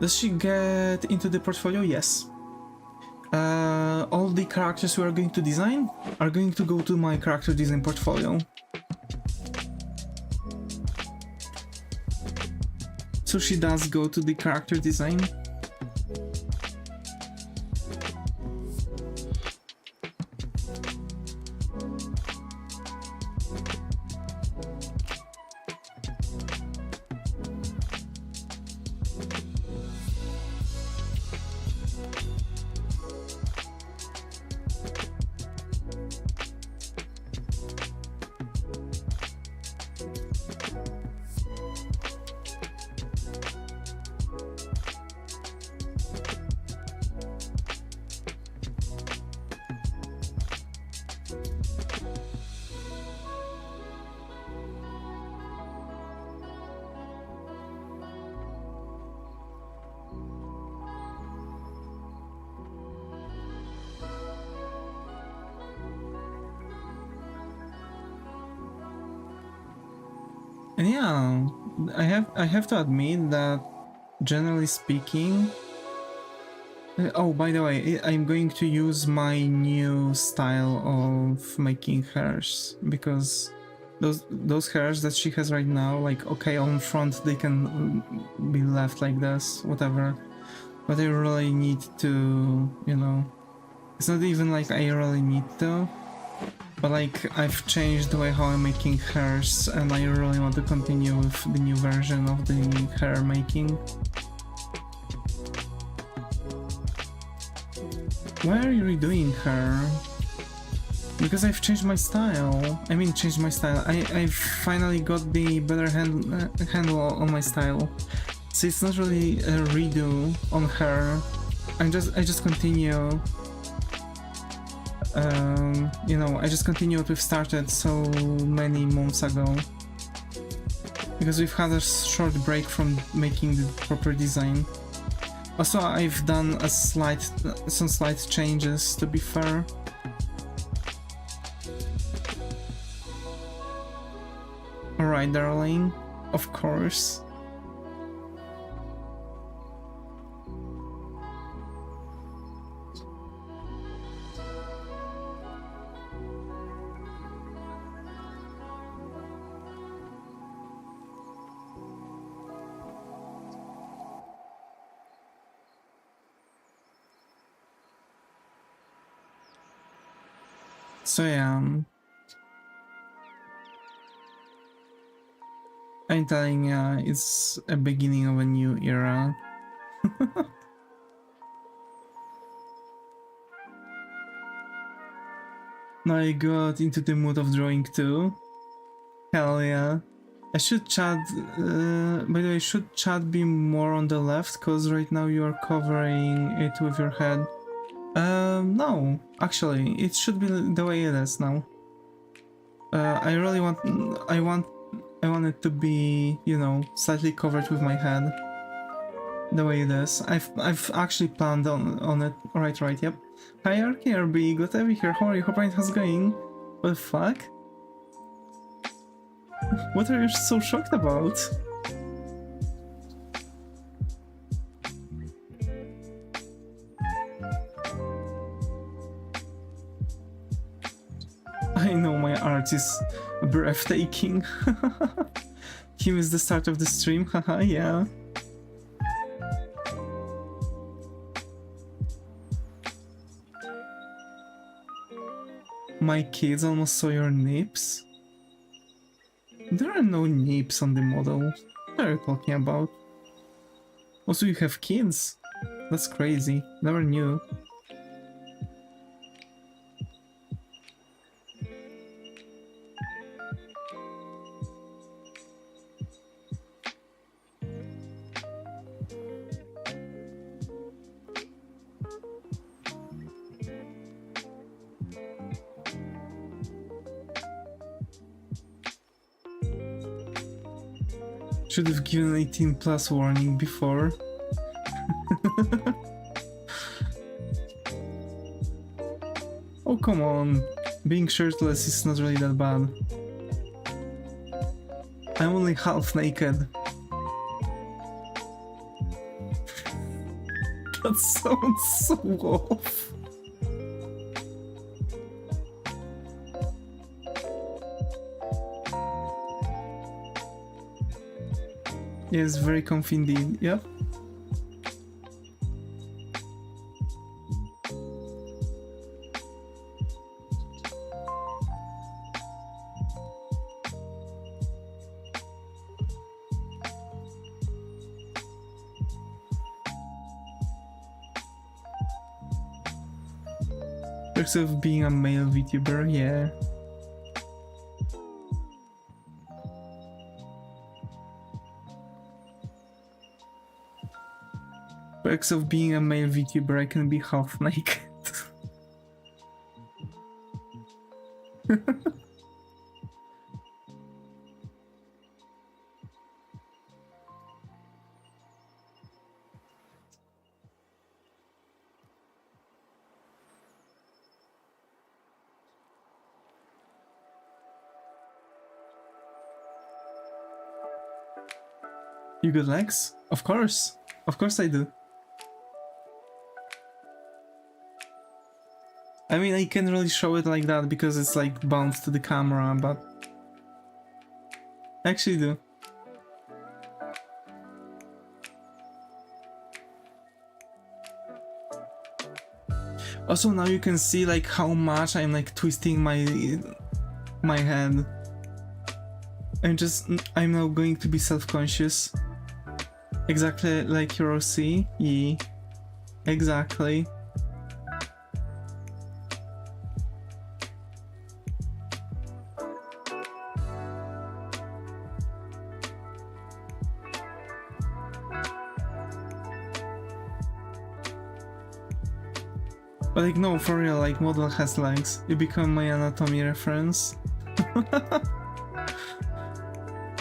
Does she get into the portfolio? Yes. All the characters we are going to design are going to go to my character design portfolio. So she does go to the character design. And yeah, I have to admit that generally speaking, oh, by the way, I'm going to use my new style of making hairs, because those hairs that she has right now, like, okay, on front they can be left like this, whatever, but I really need to, you know, it's not even like I really need to, but like I've changed the way how I'm making hairs, and I really want to continue with the new version of the hair making. Why are you redoing her? Because I've changed my style. I mean, changed my style. I've finally got the better handle on my style. So it's not really a redo on her. I just continue. You know, I just continue what we've started so many months ago. Because we've had a short break from making the proper design. Also, I've done some slight changes, to be fair. Alright, darling. Of course. So yeah, I'm telling ya, it's a beginning of a new era. Now I got into the mood of drawing too. Hell yeah. I should chat, by the way, should chat be more on the left, cause right now you are covering it with your head. No, actually, it should be the way it is now. I want it to be, you know, slightly covered with my head. The way it is. I've actually planned on it. Right, yep. Hi RKRB, good to have you here. How are you? Hope how's it going? What the fuck? What are you so shocked about? I know my art is breathtaking. Here is the start of the stream, haha, yeah. My kids almost saw your nips. There are no nips on the model. What are you talking about? Also, you have kids? That's crazy. Never knew. Should have given 18 plus warning before. Oh, come on. Being shirtless is not really that bad. I'm only half naked. That sounds so off. Yes, very comfy indeed. Yep. Perks of being a male VTuber, yeah. Perks of being a male VTuber, I can be half naked. You got legs? Of course I do. I mean, I can't really show it like that because it's like bound to the camera, but I actually do. Also, now you can see like how much I'm like twisting my head. I'm now going to be self-conscious. Exactly like your OC. Yeah. Exactly. But like, no, for real, like, model has legs. You become my anatomy reference.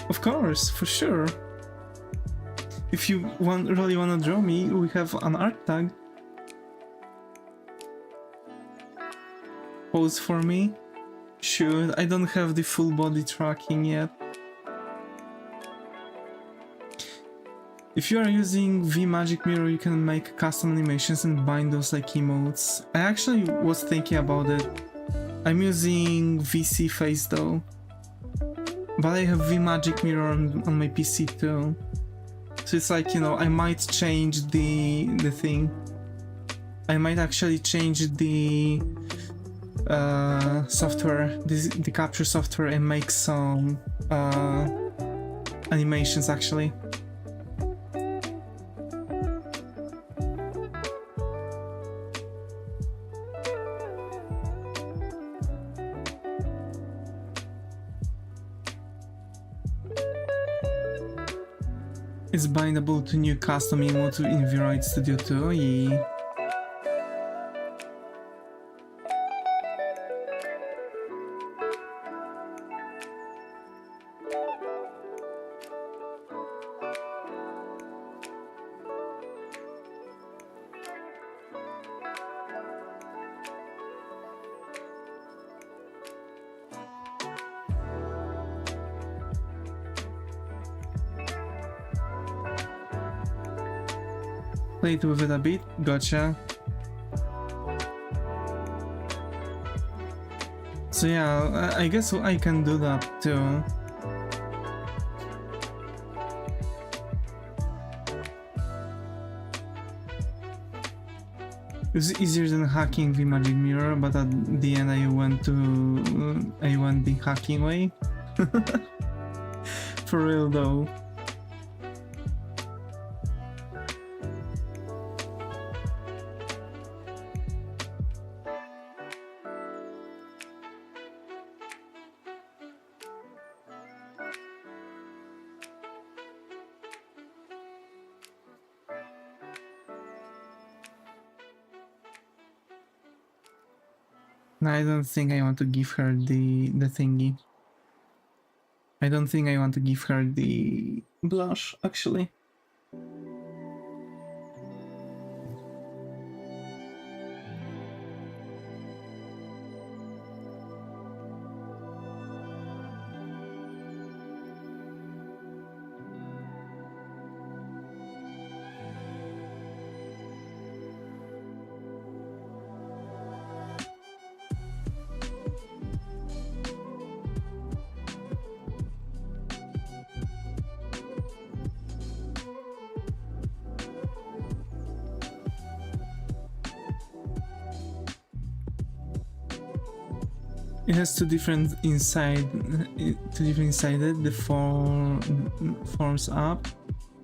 Of course, for sure. If you really wanna draw me, we have an art tag. Pose for me. Should. I don't have the full body tracking yet. If you are using Magic Mirror, you can make custom animations and bind those like emotes. I actually was thinking about it. I'm using VC Face though. But I have Magic Mirror on my PC too. So it's like, you know, I might change the thing. I might actually change the software, the capture software, and make some animations actually. It's bindable to new custom emote in Vtuber Studio too, yeah. Played with it a bit, gotcha. So yeah, I guess I can do that too. It was easier than hacking the Magic Mirror, but at the end I went the hacking way. For real though. No, I don't think I want to give her the thingy. I don't think I want to give her the blush, actually. It has two different inside it. The forms app,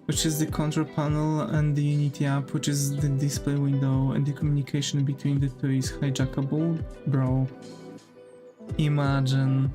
which is the control panel, and the Unity app, which is the display window, and the communication between the two is hijackable. Bro, imagine.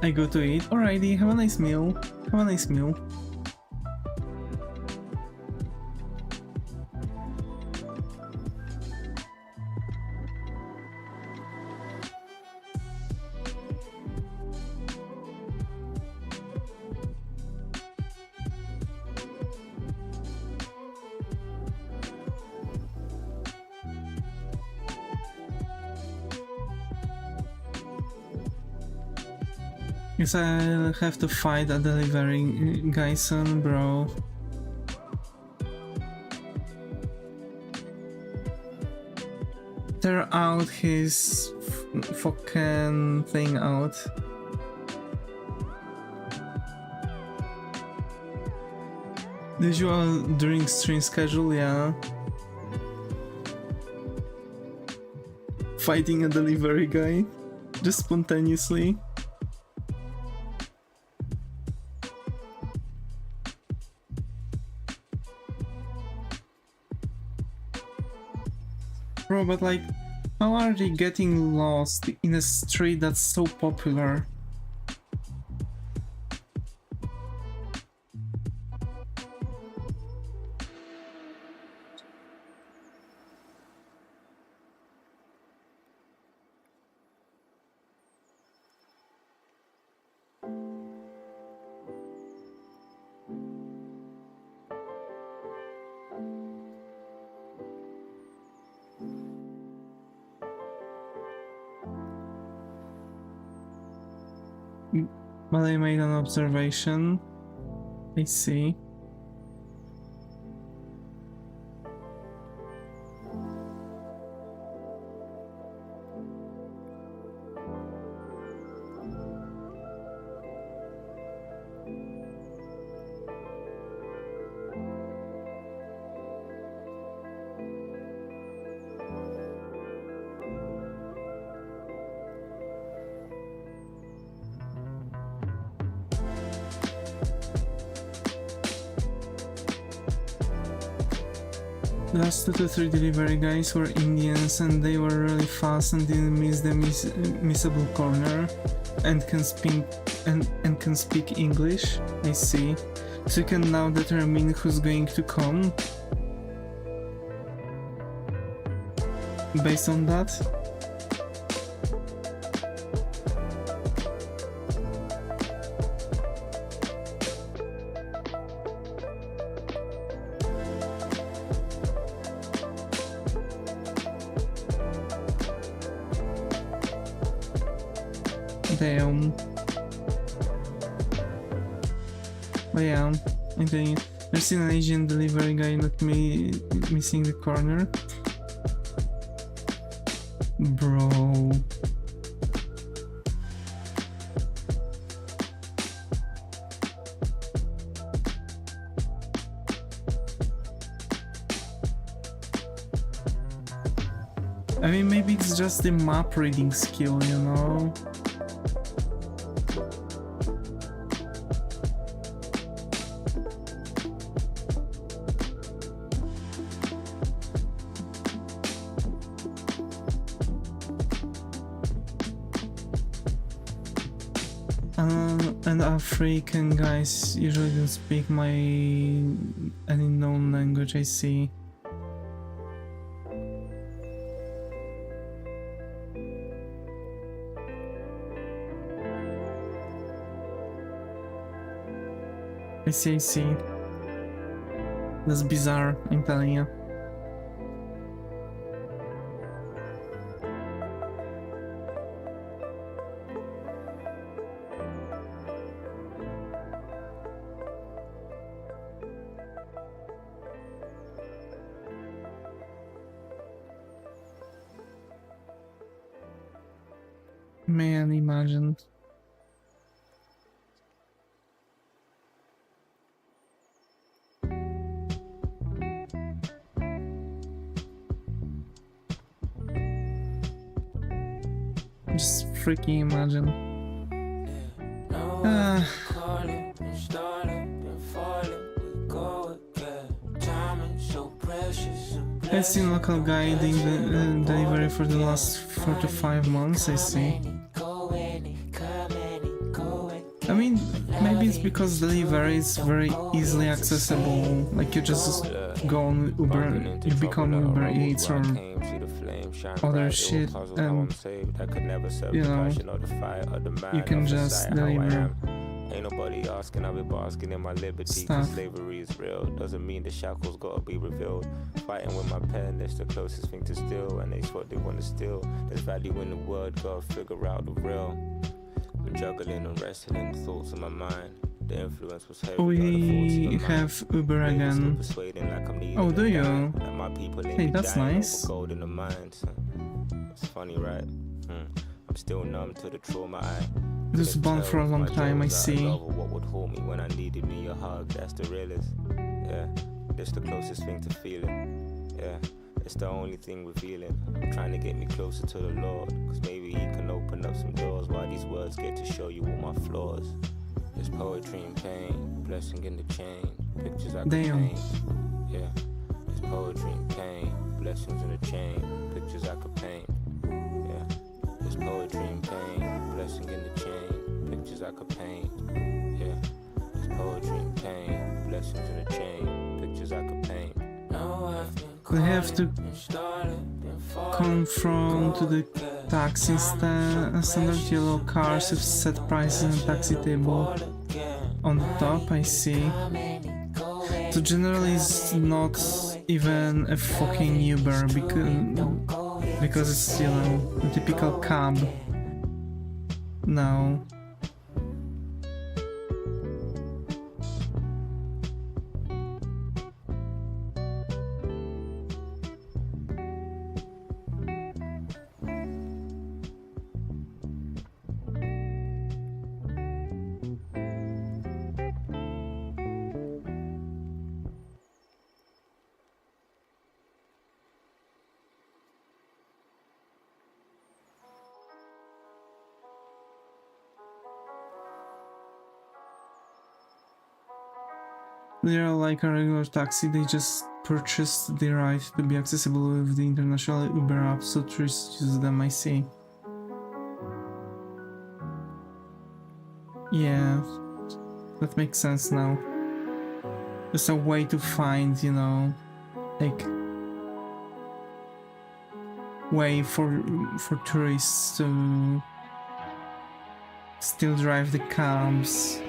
I go to eat. Alrighty, have a nice meal. Have a nice meal. Guess I'll have to fight a delivery guy soon, bro. Tear out his fucking thing out. Visual during stream schedule, yeah. Fighting a delivery guy, just spontaneously. Bro, but like, how are they getting lost in a street that's so popular? But I made an observation. I see. The last 2 to 3 delivery guys were Indians and they were really fast and didn't miss the missable corner and can speak English. I see. So you can now determine who's going to come based on that. Damn. But yeah, I think I've seen an Asian delivery guy not missing the corner. Bro. I mean, maybe it's just the map reading skill, you know? And African guys usually don't speak any known language, I see. I see. That's bizarre, I'm telling you. Man, imagine. Just freaking imagine. I've seen local guy doing the delivery for the last 4 to 5 months, I see. I mean, maybe it's because delivery is very easily accessible, like you just go on Uber, you become Uber Eats or other shit, and you know, you can just deliver. Ain't nobody asking, I've been basking in my liberty, cause slavery is real. Doesn't mean the shackles gotta be revealed. Fighting with my pen, that's the closest thing to steal, and it's what they wanna steal. There's value in the word, gotta figure out the real. I'm juggling and wrestling the thoughts in my mind. The influence was heavy. We have Uber again. Oh, do you? Hey, that's nice. Gold in the mind. It's funny, right? I'm still numb to the trauma This is bond for a long time, I see. What would hold me when I needed me a hug? That's the realest. Yeah, that's the closest thing to feeling. Yeah, it's the only thing revealing. I'm trying to get me closer to the Lord, cause maybe He can open up some doors while these words get to show you all my flaws. There's poetry in pain, blessing in the chain, pictures I can paint. Yeah, there's poetry in pain, blessings in the chain, pictures I could paint. Yeah, there's poetry in pain, blessing in the chain, pictures I could paint. Yeah, there's poetry in pain, blessings in the chain, pictures I could paint. They have to confront to the taxi standard yellow cars with set prices and taxi table on the top, I see. So generally it's not even a fucking Uber because it's, you know, a typical cab. No. They are like a regular taxi, they just purchased the right to be accessible with the international Uber app, so tourists use them, I see. Yeah, that makes sense now. Just a way to find, you know, like way for tourists to still drive the cabs.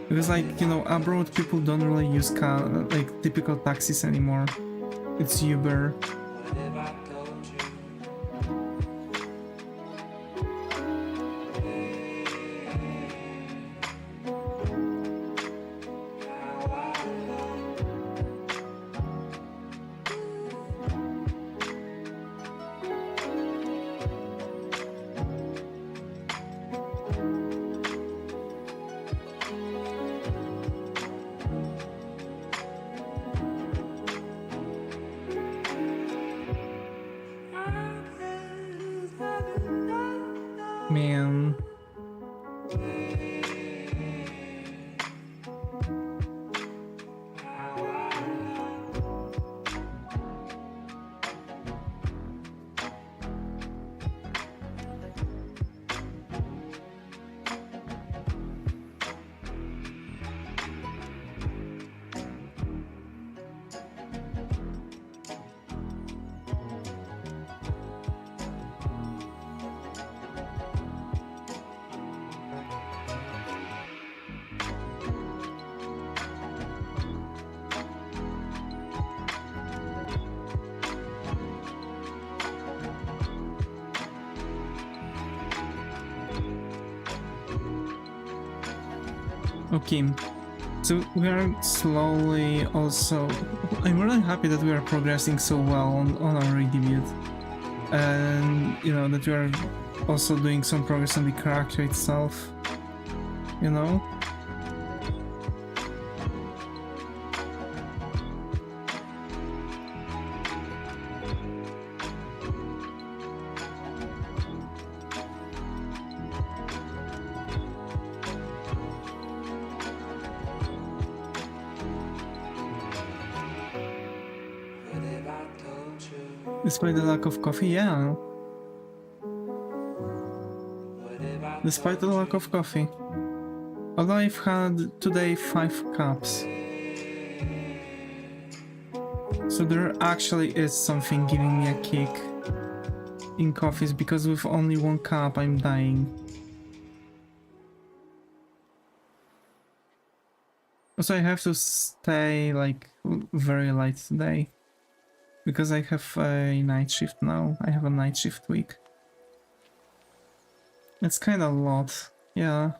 Because, like, you know, abroad people don't really use like typical taxis anymore. It's Uber. Man. Okay, so we are slowly also... I'm really happy that we are progressing so well on our Redebut. And, you know, that we are also doing some progress on the character itself, you know? Despite the lack of coffee, yeah. Despite the lack of coffee. Although I've had today 5 cups. So there actually is something giving me a kick in coffees, because with only 1 cup I'm dying. Also I have to stay like very light today. Because I have a night shift now. I have a night shift week. It's kind of a lot, yeah.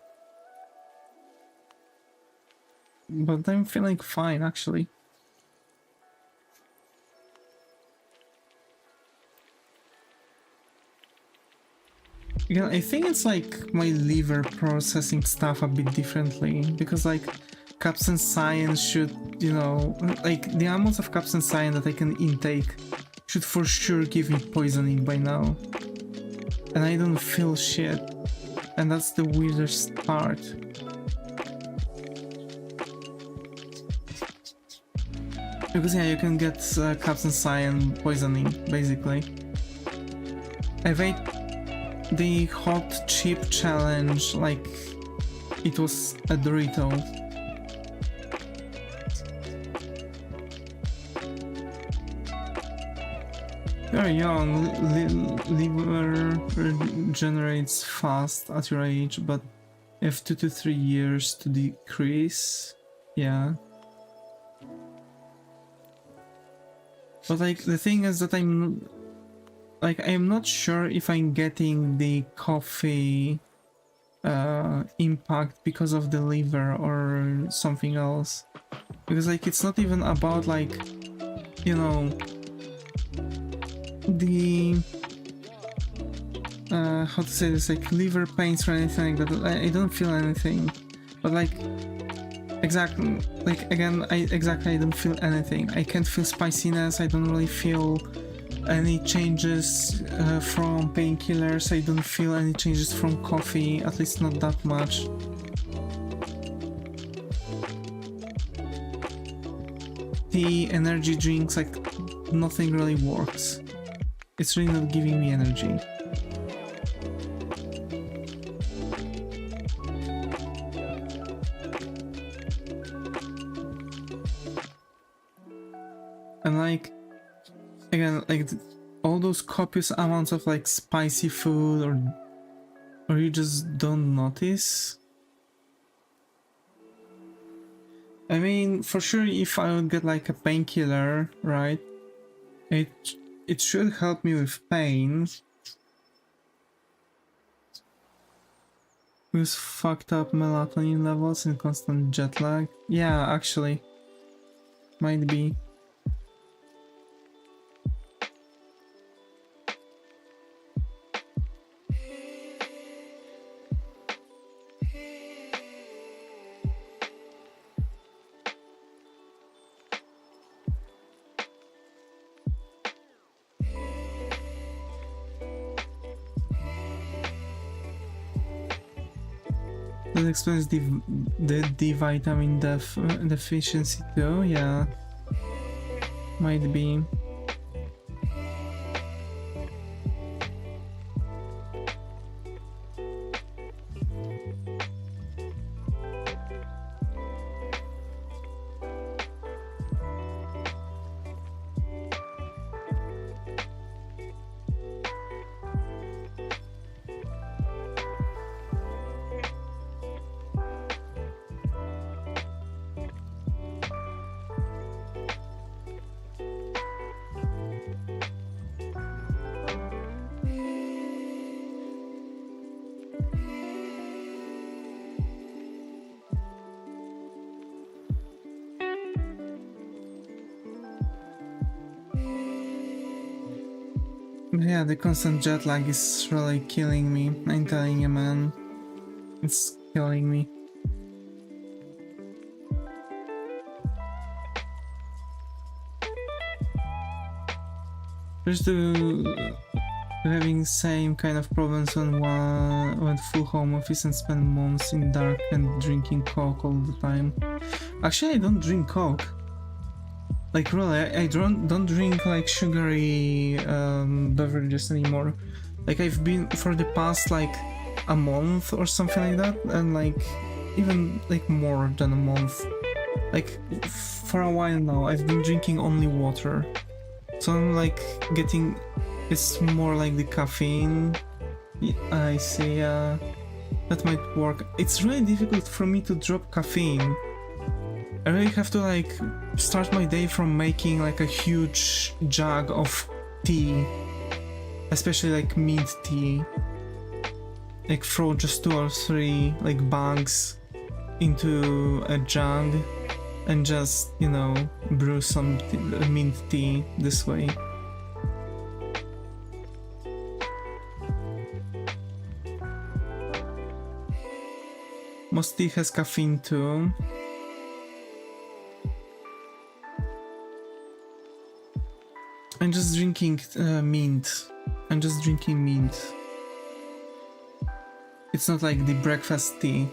But I'm feeling fine, actually. Yeah, I think it's like my liver processing stuff a bit differently. Because like capsaicin should, you know, like the amount of capsaicin that I can intake should for sure give me poisoning by now. And I don't feel shit. And that's the weirdest part. Because yeah, you can get capsaicin poisoning, basically. I've ate the hot chip challenge like it was a Dorito. You're young, liver regenerates fast at your age, but you have 2 to 3 years to decrease. Yeah. But like the thing is that I'm not sure if I'm getting the coffee impact because of the liver or something else. Because like it's not even about like, you know, the how to say this, like liver pains or anything like that. I don't feel anything, but like exactly, like again, I don't feel anything. I can't feel spiciness. I don't really feel any changes from painkillers. I don't feel any changes from coffee, at least not that much. The energy drinks, like nothing really works. It's really not giving me energy. And like, again, like all those copious amounts of like spicy food, or you just don't notice. I mean, for sure, if I would get like a painkiller, right, it should help me with pain. With fucked up melatonin levels and constant jet lag. Yeah, actually, might be. That explains the D vitamin deficiency too, yeah. Might be. Yeah, the constant jet lag is really killing me. I'm telling you, man. It's killing me. Just having same kind of problems when went full home office and spend months in dark and drinking coke all the time. Actually, I don't drink coke. Like really, I don't drink like sugary beverages anymore. Like I've been for the past like a month or something like that, and like even like more than a month. Like for a while now, I've been drinking only water. So I'm like getting, it's more like the caffeine. Yeah, I see. That might work. It's really difficult for me to drop caffeine. I really have to like start my day from making like a huge jug of tea, especially like mint tea. Like throw just 2 or 3 like bags into a jug and just, you know, brew some mint tea this way. Most tea has caffeine too. I'm just drinking mint. I'm just drinking mint. It's not like the breakfast tea.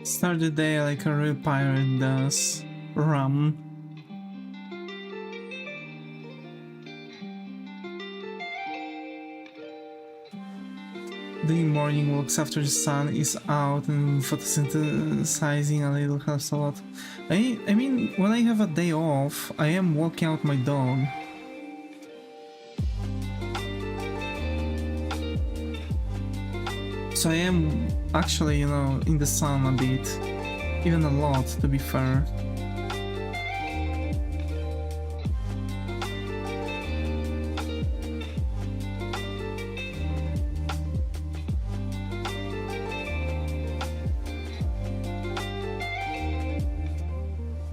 Start the day like a real pirate does. Rum. Doing morning walks after the sun is out and photosynthesizing a little helps a lot. I mean, when I have a day off, I am walking out my dog. So I am actually, you know, in the sun a bit. Even a lot, to be fair.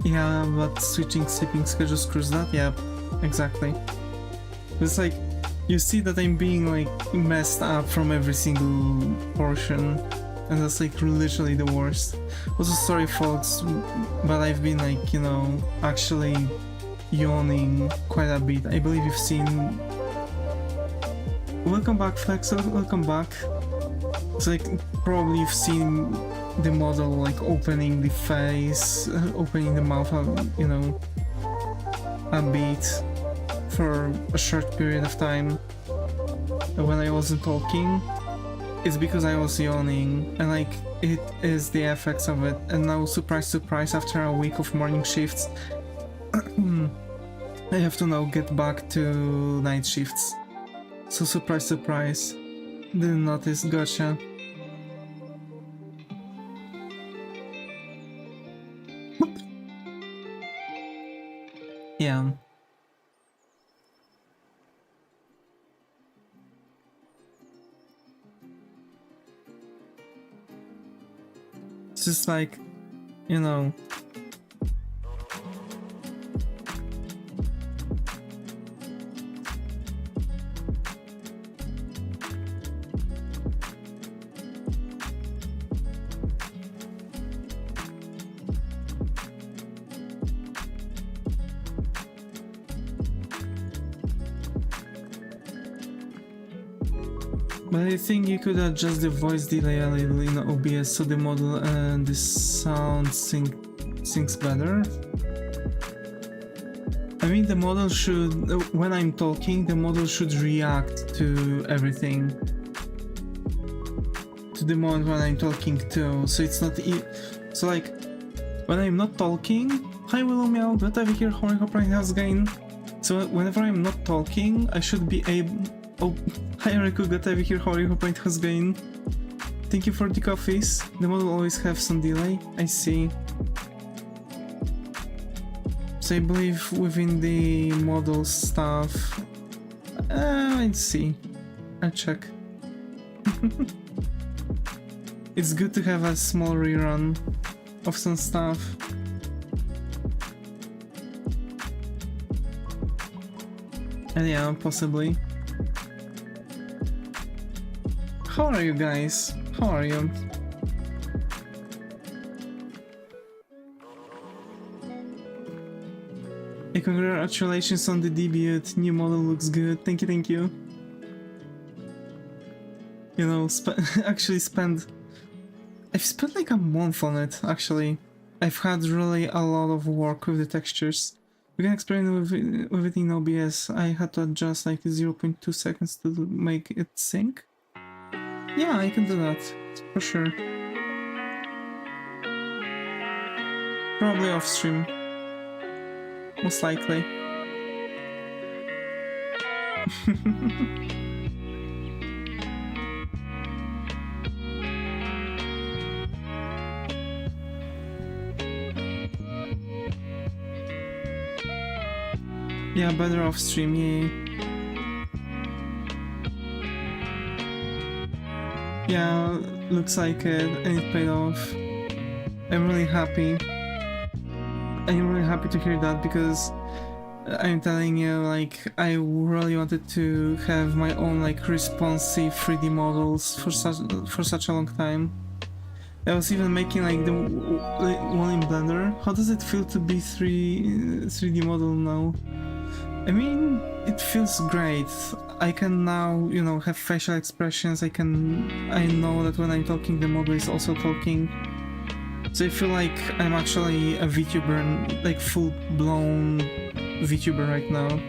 Yeah, but switching sleeping schedule screws that? Yeah, exactly. It's like, you see that I'm being like messed up from every single portion, and that's like literally the worst. Also sorry folks, but I've been like, you know, actually yawning quite a bit. I believe you've seen... Welcome back Flex, welcome back. It's like, probably you've seen the model like opening the face, opening the mouth, you know, a bit for a short period of time when I wasn't talking. It's because I was yawning, and like it is the effects of it. And now, surprise surprise, after a week of morning shifts I have to now get back to night shifts. So surprise surprise, didn't notice. Gotcha. Yeah. It's just like, you know. But I think you could adjust the voice delay a little in OBS so the model and the sound syncs better. I mean, the model should, when I'm talking, the model should react to everything. To the moment when I'm talking too, so it's not so like, when I'm not talking, hi Willow Meow, good to have you here, how how's it going? So whenever I'm not talking, I should be able... Oh, hi Eriku, good to have you here, how are you, how's it going? Thank you for the coffees. The model always have some delay, I see. So I believe within the model stuff... I'd see. I'll check. It's good to have a small rerun of some stuff. And yeah, possibly. How are you guys? How are you? Hey, congratulations on the debut. New model looks good. Thank you, thank you. You know, I've spent like a month on it, actually. I've had really a lot of work with the textures. We can experiment with it in OBS. I had to adjust like 0.2 seconds to make it sync. Yeah, I can do that, for sure. Probably off stream. Most likely. Yeah, better off stream, yeah. Yeah, looks like it, and it paid off. I'm really happy. I'm really happy to hear that, because I'm telling you, like, I really wanted to have my own like responsive 3D models for such a long time. I was even making like the one in Blender. How does it feel to be 3D model now? I mean, it feels great. I can now, you know, have facial expressions. I know that when I'm talking, the model is also talking. So I feel like I'm actually a Vtuber, like full-blown Vtuber right now.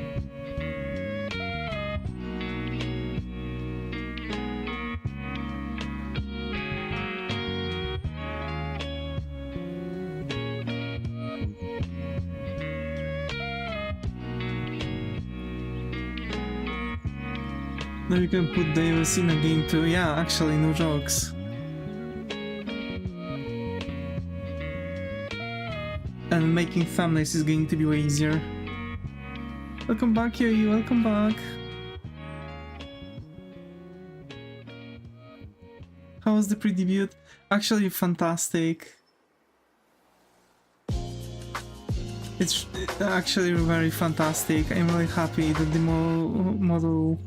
Now you can put Davis in a game too. Yeah, actually, no jokes. And making thumbnails is going to be way easier. Welcome back, Yui, welcome back. How was the pre-debut? Actually, fantastic. It's actually very fantastic. I'm really happy that the model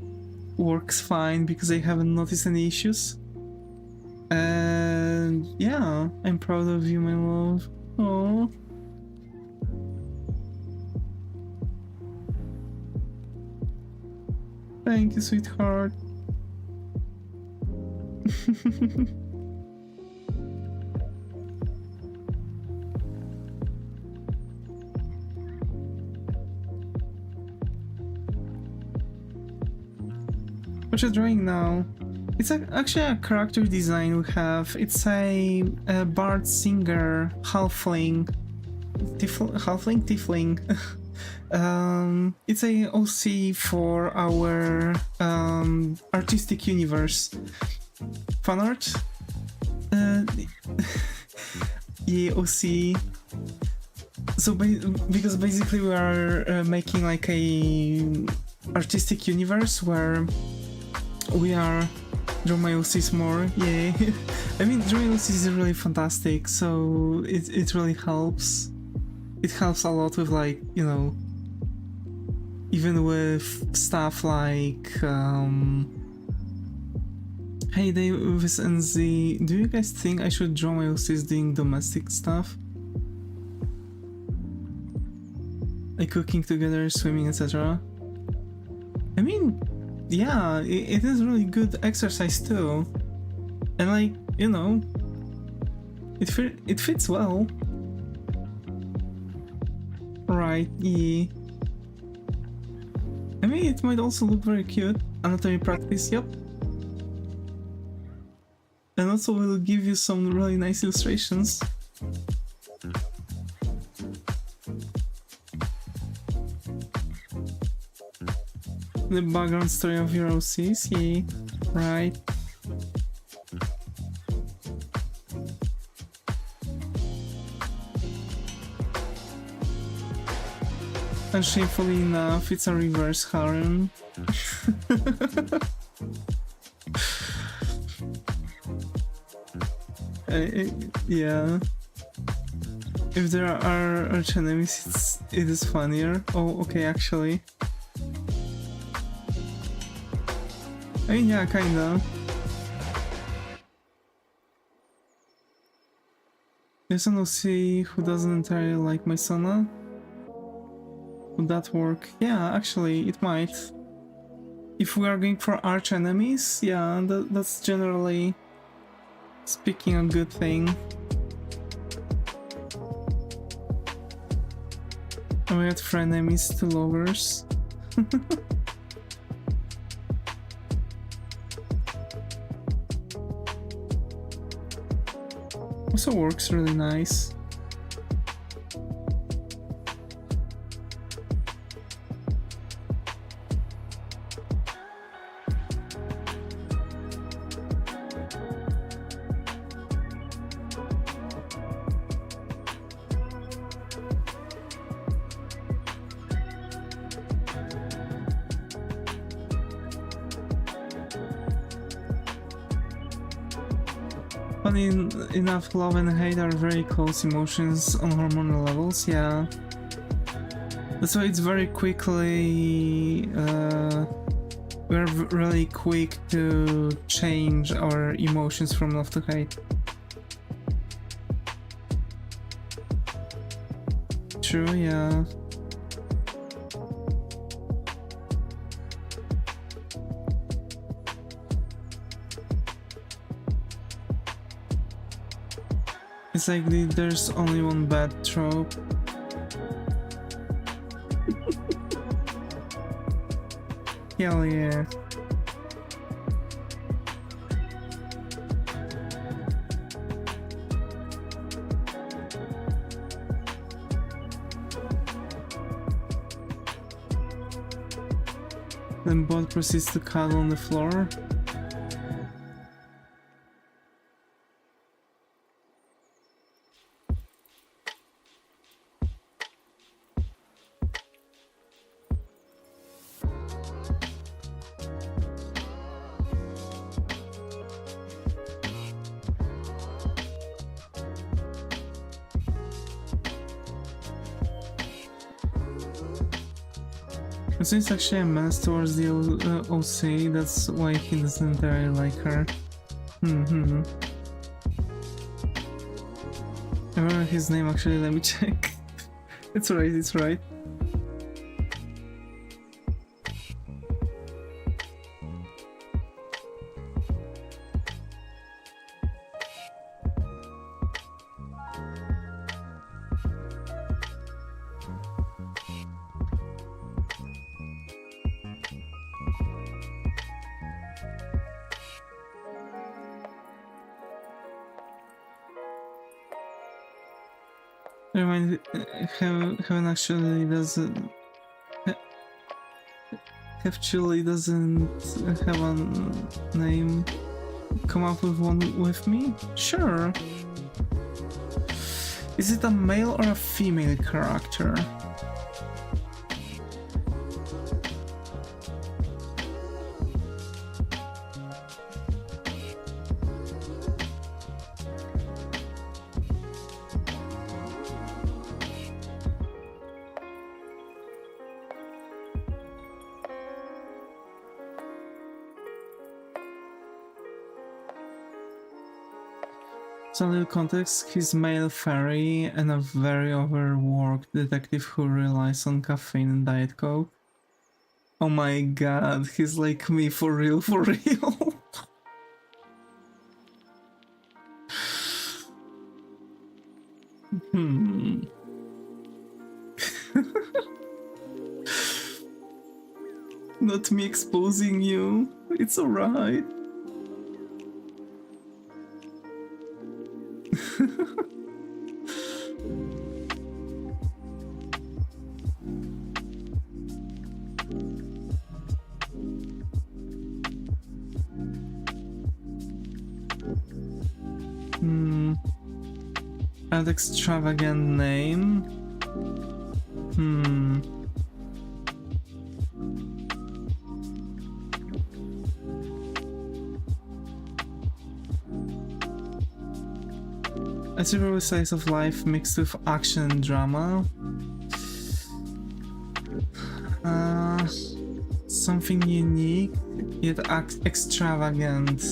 works fine because I haven't noticed any issues. And yeah, I'm proud of you, my love. Oh. Thank you, sweetheart. what you're drawing now. It's actually a character design we have. It's a bard singer halfling. Tiefling. It's a OC for our artistic universe. Fan art? Yeah, OC. So because basically we are making like a artistic universe where we are draw my OCs more. Yeah. I mean, drawing OCs is really fantastic, so it really helps. It helps a lot with, like, you know, even with stuff like hey Davis and Z, do you guys think I should draw my OCs doing domestic stuff? Like cooking together, swimming, etc. I mean, yeah, it is really good exercise too. And, like, you know, it fits well. Right, yeah. I mean, it might also look very cute. Anatomy practice, yep. And also will give you some really nice illustrations. The background story of your OCs, yeah, right. And shamefully enough, it's a reverse harem. Yeah. If there are arch enemies, it is funnier. Oh, okay, actually. I mean, yeah, kinda. There's an OC who doesn't entirely like my Sona. Would that work? Yeah, actually, it might. If we are going for arch enemies, yeah, that's generally speaking a good thing. And we had frenemies to lovers. Also works really nice. Funny enough, love and hate are very close emotions on hormonal levels, yeah. That's why it's very quickly... we're really quick to change our emotions from love to hate. True, yeah. It's like there's only one bad trope. Hell yeah. Then bot proceeds to cuddle on the floor. So it's actually a menace towards the OC, that's why he doesn't entirely like her. I remember his name actually, let me check. It's right, it's right. Remind Heaven actually doesn't actually doesn't have a name. Come up with one with me? Sure. Is it a male or a female character? Some little context, he's male fairy and a very overworked detective who relies on caffeine and Diet Coke. Oh my god, he's like me for real, for real. Not me exposing you, it's alright. An extravagant name. A typical slice of life mixed with action and drama. Something unique yet extravagant.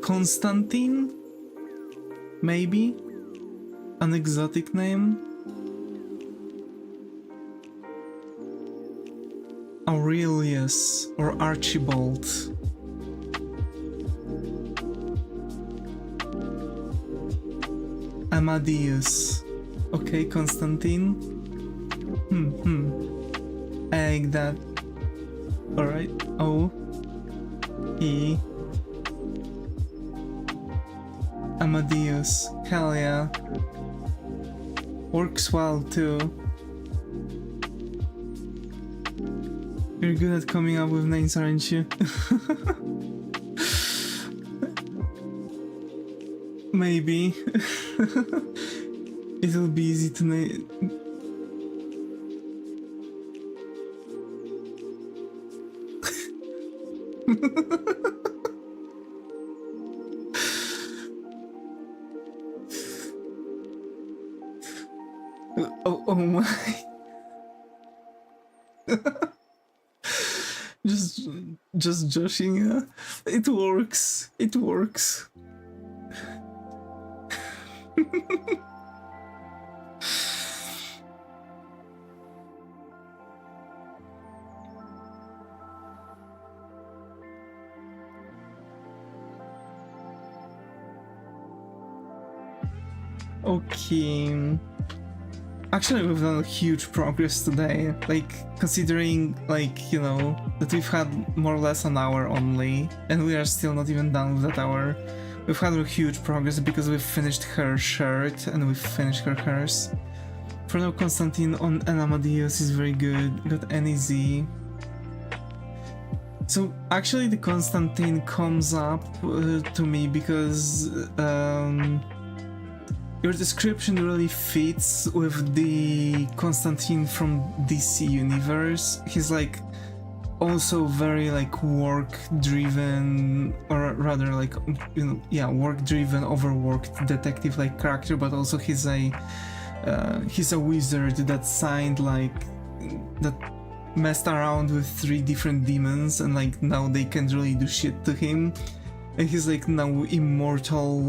Constantine? Maybe? An exotic name? Aurelius or Archibald? Amadeus. Okay, Constantine. I like that. Alright. O E Amadeus. Hell yeah. Works well too. You're good at coming up with names, aren't you? Maybe. It'll be easy to name. Oh my. just joshing, yeah. It works. It works. Okay. Actually, we've done huge progress today, like, considering, like, you know, that we've had more or less an hour only, and we are still not even done with that hour. We've had a huge progress because we've finished her shirt, and we've finished her hers. For now, Constantine on Amadeus is very good, got NEZ. So, actually, the Constantine comes up to me because, your description really fits with the Constantine from DC universe. He's like also very like work-driven, or rather like, you know, yeah, work-driven, overworked detective like character, but also he's a wizard that signed like that messed around with 3 different demons, and like now they can't really do shit to him, and he's like now immortal,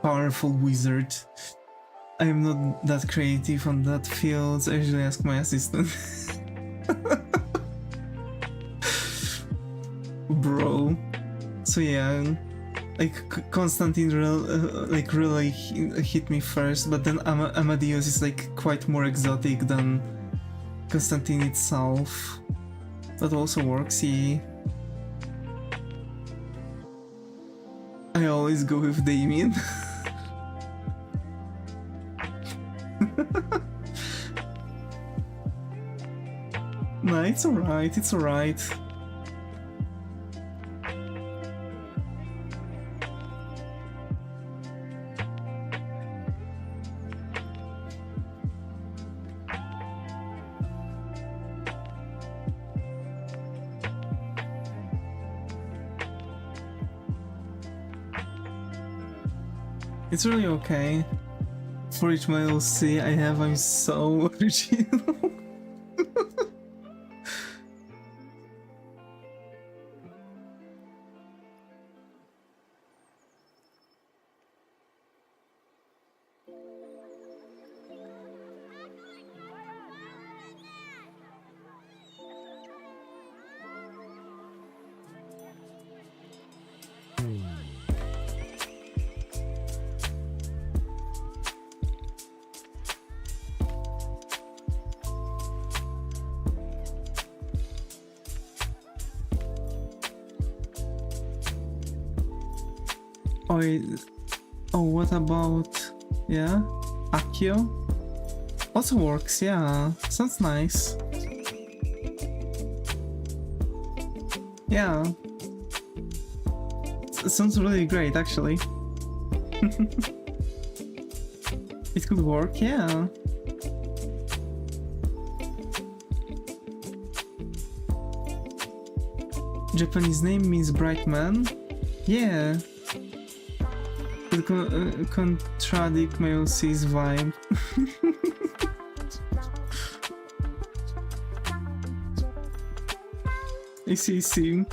powerful wizard. I am not that creative on that field, so I usually ask my assistant. Bro. So yeah, like Constantine like really hit me first, but then Amadeus is like quite more exotic than Constantine itself. That also works, yeah. I always go with Damien. Nah, it's alright, it's alright. It's really okay. For each male C I have, I'm so original. Oh, what about, yeah, Akio? Also works, yeah, sounds nice. Yeah, sounds really great, actually. It could work, yeah. Japanese name means bright man? Yeah. It contradict my OC's vibe. I see.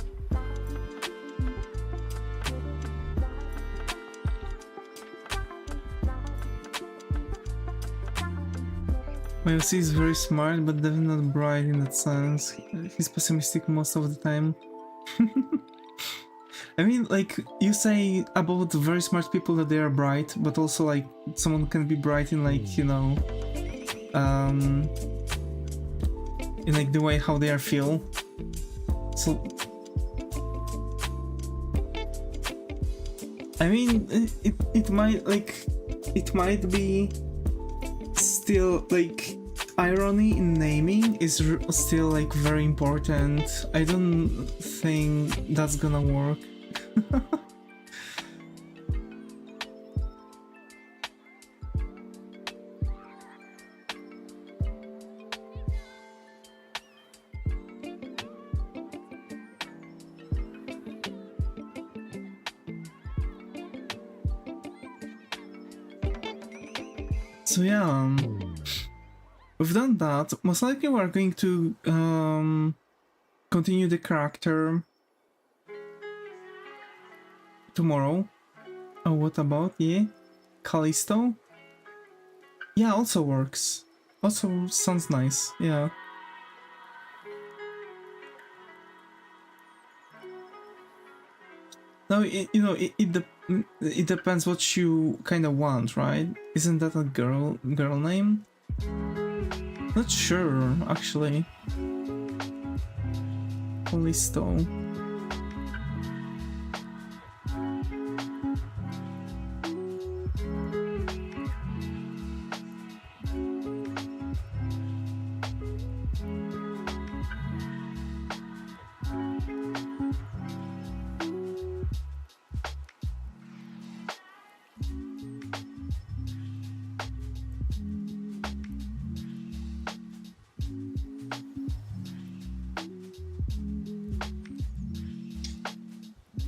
My OC is very smart, but definitely not bright in that sense. He's pessimistic most of the time. I mean, like, you say about very smart people that they are bright, but also, like, someone can be bright in, like, you know, in, like, the way how they are feel. So, I mean, it might, like, it might be still, like, irony in naming is still, like, very important. I don't think that's gonna work. So yeah, we've done that. Most likely we're going to continue the character tomorrow. Oh, what about, yeah, Callisto? Yeah, also works. Also sounds nice, yeah. Now, you know, it depends what you kind of want, right? Isn't that a girl name? Not sure, actually. Callisto.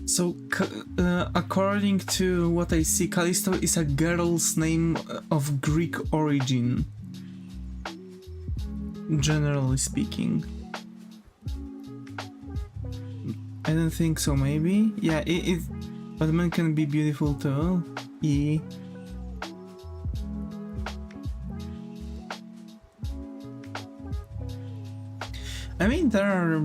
So, according to what I see, Callisto is a girl's name of Greek origin, generally speaking. I don't think so, maybe? Yeah, but men can be beautiful too. Yeah. I mean, there are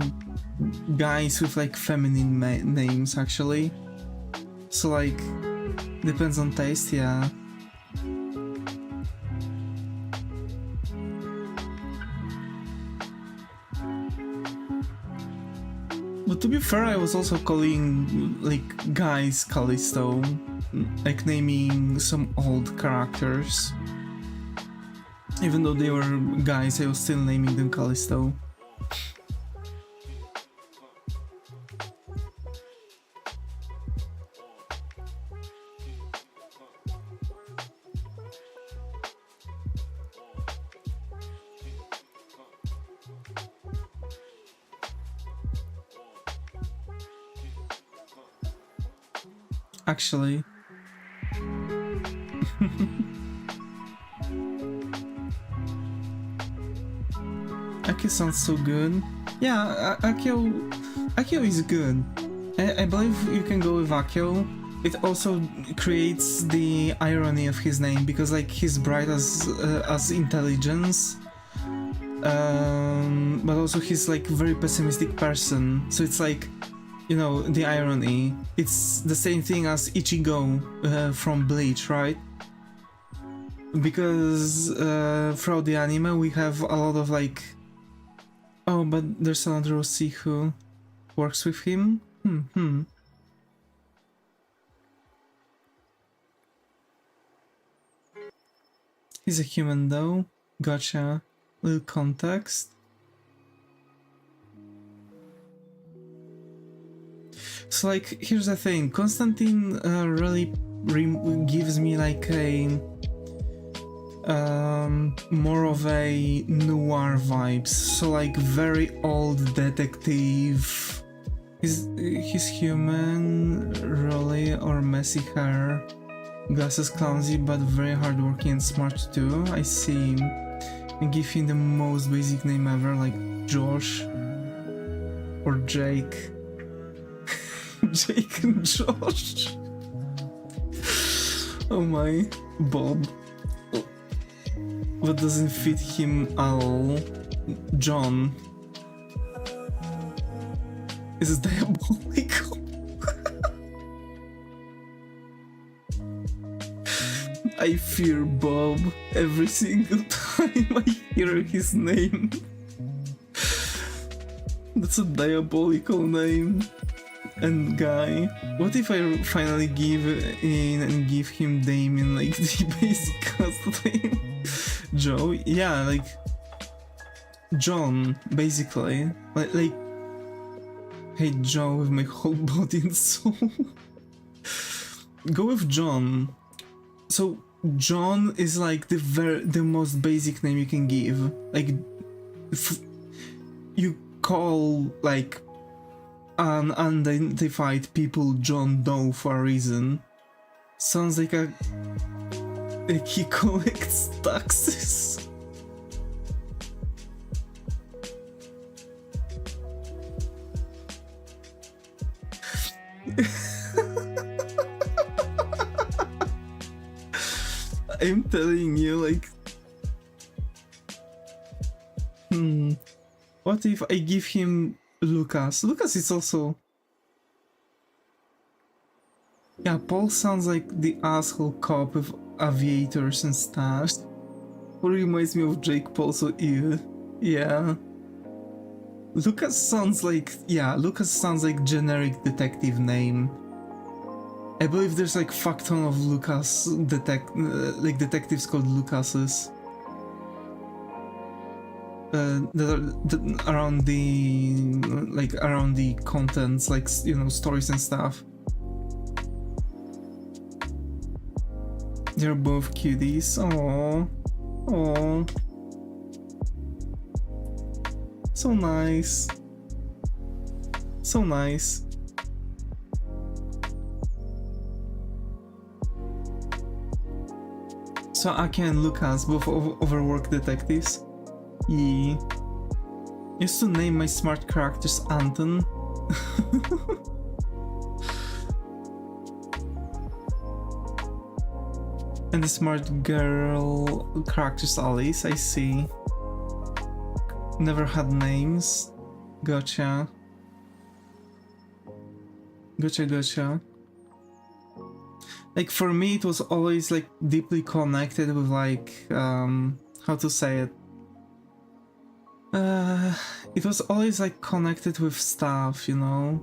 guys with like feminine names actually, So like, depends on taste, yeah. But to be fair, I was also calling like guys Callisto, like naming some old characters. Even though they were guys, I was still naming them Callisto. Actually. Akio sounds so good. Yeah, Akio is good. I believe you can go with Akio. It also creates the irony of his name because like he's bright as intelligence, but also he's like very pessimistic person. So it's like, you know, the irony. It's the same thing as Ichigo from Bleach, right? Because throughout the anime we have a lot of like, oh, but there's another OC who works with him. He's a human though. Gotcha. Little context. So like, here's the thing. Constantine really gives me like a more of a noir vibes. So like very old detective. He's human, really, or messy hair. Glasses clumsy but very hardworking and smart too. I see. And give him the most basic name ever, like Josh or Jake. Jake and Josh. Oh my, Bob. What doesn't fit him at all? John. Is diabolical. I fear Bob every single time I hear his name. That's a diabolical name. And guy. What if I finally give in and give him Damien, like the basic cast name? Joe? Yeah, like John, basically. Like hate Joe with my whole body and soul. Go with John. So John is like the most basic name you can give. Like you call like unidentified people John Doe for a reason. Sounds like he collects taxes. I'm telling you, like, what if I give him Lucas? Lucas is also... Yeah, Paul sounds like the asshole cop with aviators and stuff. What reminds me of Jake Paul, so ew. Yeah. Lucas sounds like... Yeah, Lucas sounds like generic detective name. I believe there's like fuck ton of Lucas detectives called Lucases. That are around the contents, like, you know, stories and stuff. They're both cuties. Aww. Aww. So nice. So nice. So Aki and Lucas, both overworked detectives. Yeah. Used to name my smart characters Anton. And the smart girl characters Alice, I see. Never had names. Gotcha. Gotcha, gotcha. like for me it was always like deeply connected with like how to say it. It was always like connected with stuff, you know.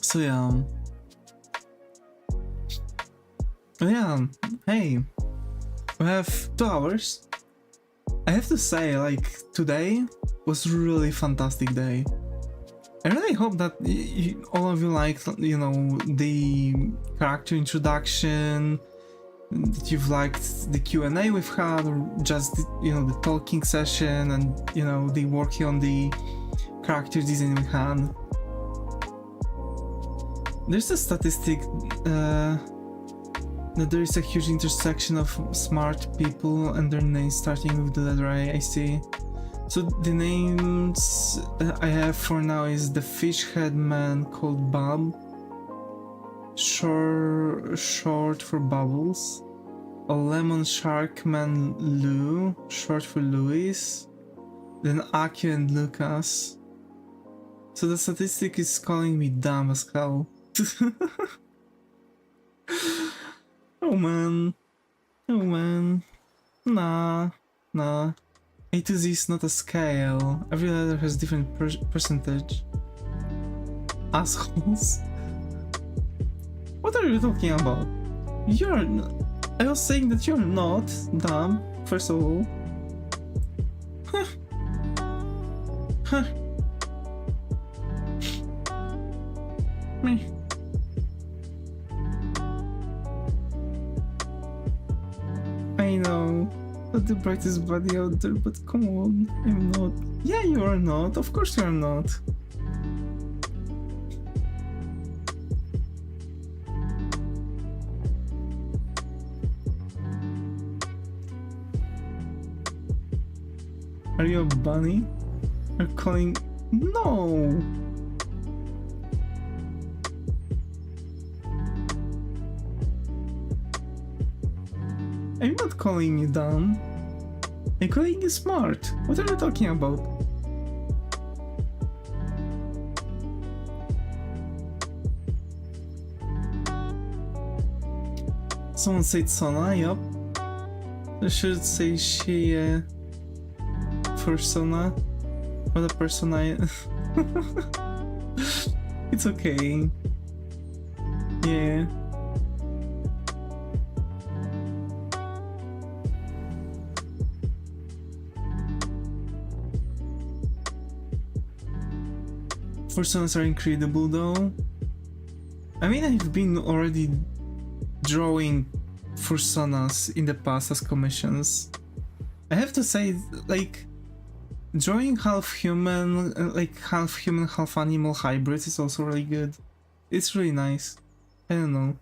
So yeah. Yeah, hey, we have 2 hours. I have to say, like, today was really fantastic day. I really hope that all of you liked, you know, the character introduction, that you've liked the Q&A we've had, or just, you know, the talking session and, you know, the working on the character design we had. There's a statistic that there is a huge intersection of smart people and their names starting with the letter A, I see. So the names I have for now is the fish head man called Bob, short for Bubbles, a lemon shark man Lou, short for Louis, then Aki and Lucas. So the statistic is calling me dumb as hell. Oh man. Oh man. Nah. A to Z is not a scale. Every letter has different percentage. Assholes. What are you talking about? I was saying that you're not dumb, first of all. Huh. Me. I know, not the brightest body out there, but come on, I'm not. Yeah, you are not, of course you are not. Are you a bunny? Are calling... No! I'm not calling you dumb. I'm calling you smart. What are you talking about? Someone said Sona, yup. I should say she for Sona. What a person I... It's okay. Yeah. Personas are incredible though. I mean, I've been already drawing personas in the past as commissions. I have to say, like, drawing half human, half animal hybrids is also really good. It's really nice. I don't know.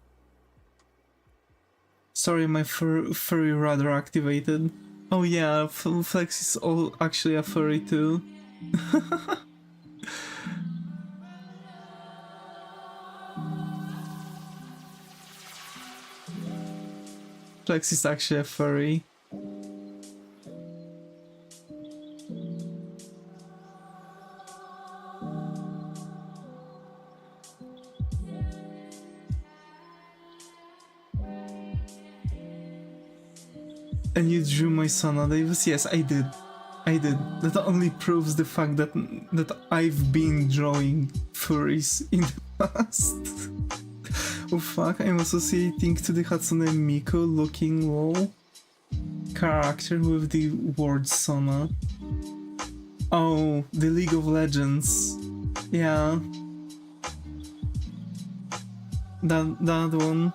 Sorry, my furry radar activated. Oh yeah, Flex is actually a furry too. Flex is actually a furry. And you drew my son, Davis? Yes, I did. That only proves the fact that I've been drawing furries in the past. Oh fuck, I'm associating to the Hatsune Miku looking lol character with the word Sona. Oh, the League of Legends. Yeah. That one.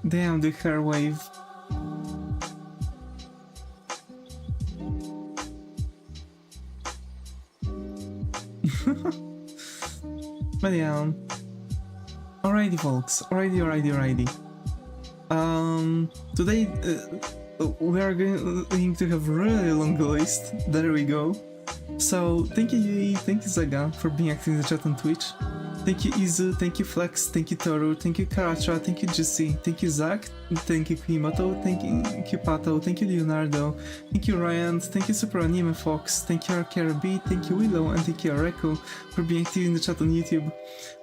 Damn, the hair wave. But yeah. Alrighty folks, alrighty. Today we are going to have a really long list. There we go. So thank you Yui, thank you Zaga for being active in the chat on Twitch. Thank you Izu, thank you Flex, thank you Toru, thank you Karacha, thank you Jussi, thank you Zach, thank you Himoto, thank you Pato, thank you Leonardo, thank you Ryan, thank you Super Anime Fox, thank you RKRB, thank you Willow, and thank you Areku for being active in the chat on YouTube.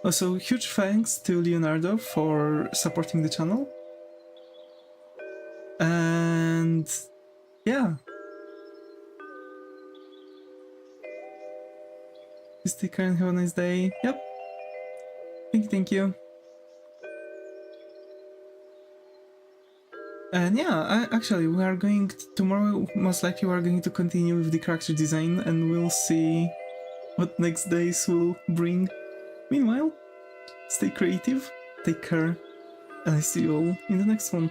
Also, huge thanks to Leonardo for supporting the channel. And yeah. Take care and have a nice day. Yep. Thank you. And yeah, actually, we are going tomorrow. Most likely, we are going to continue with the character design, and we'll see what next days will bring. Meanwhile, stay creative, take care, and I see you all in the next one.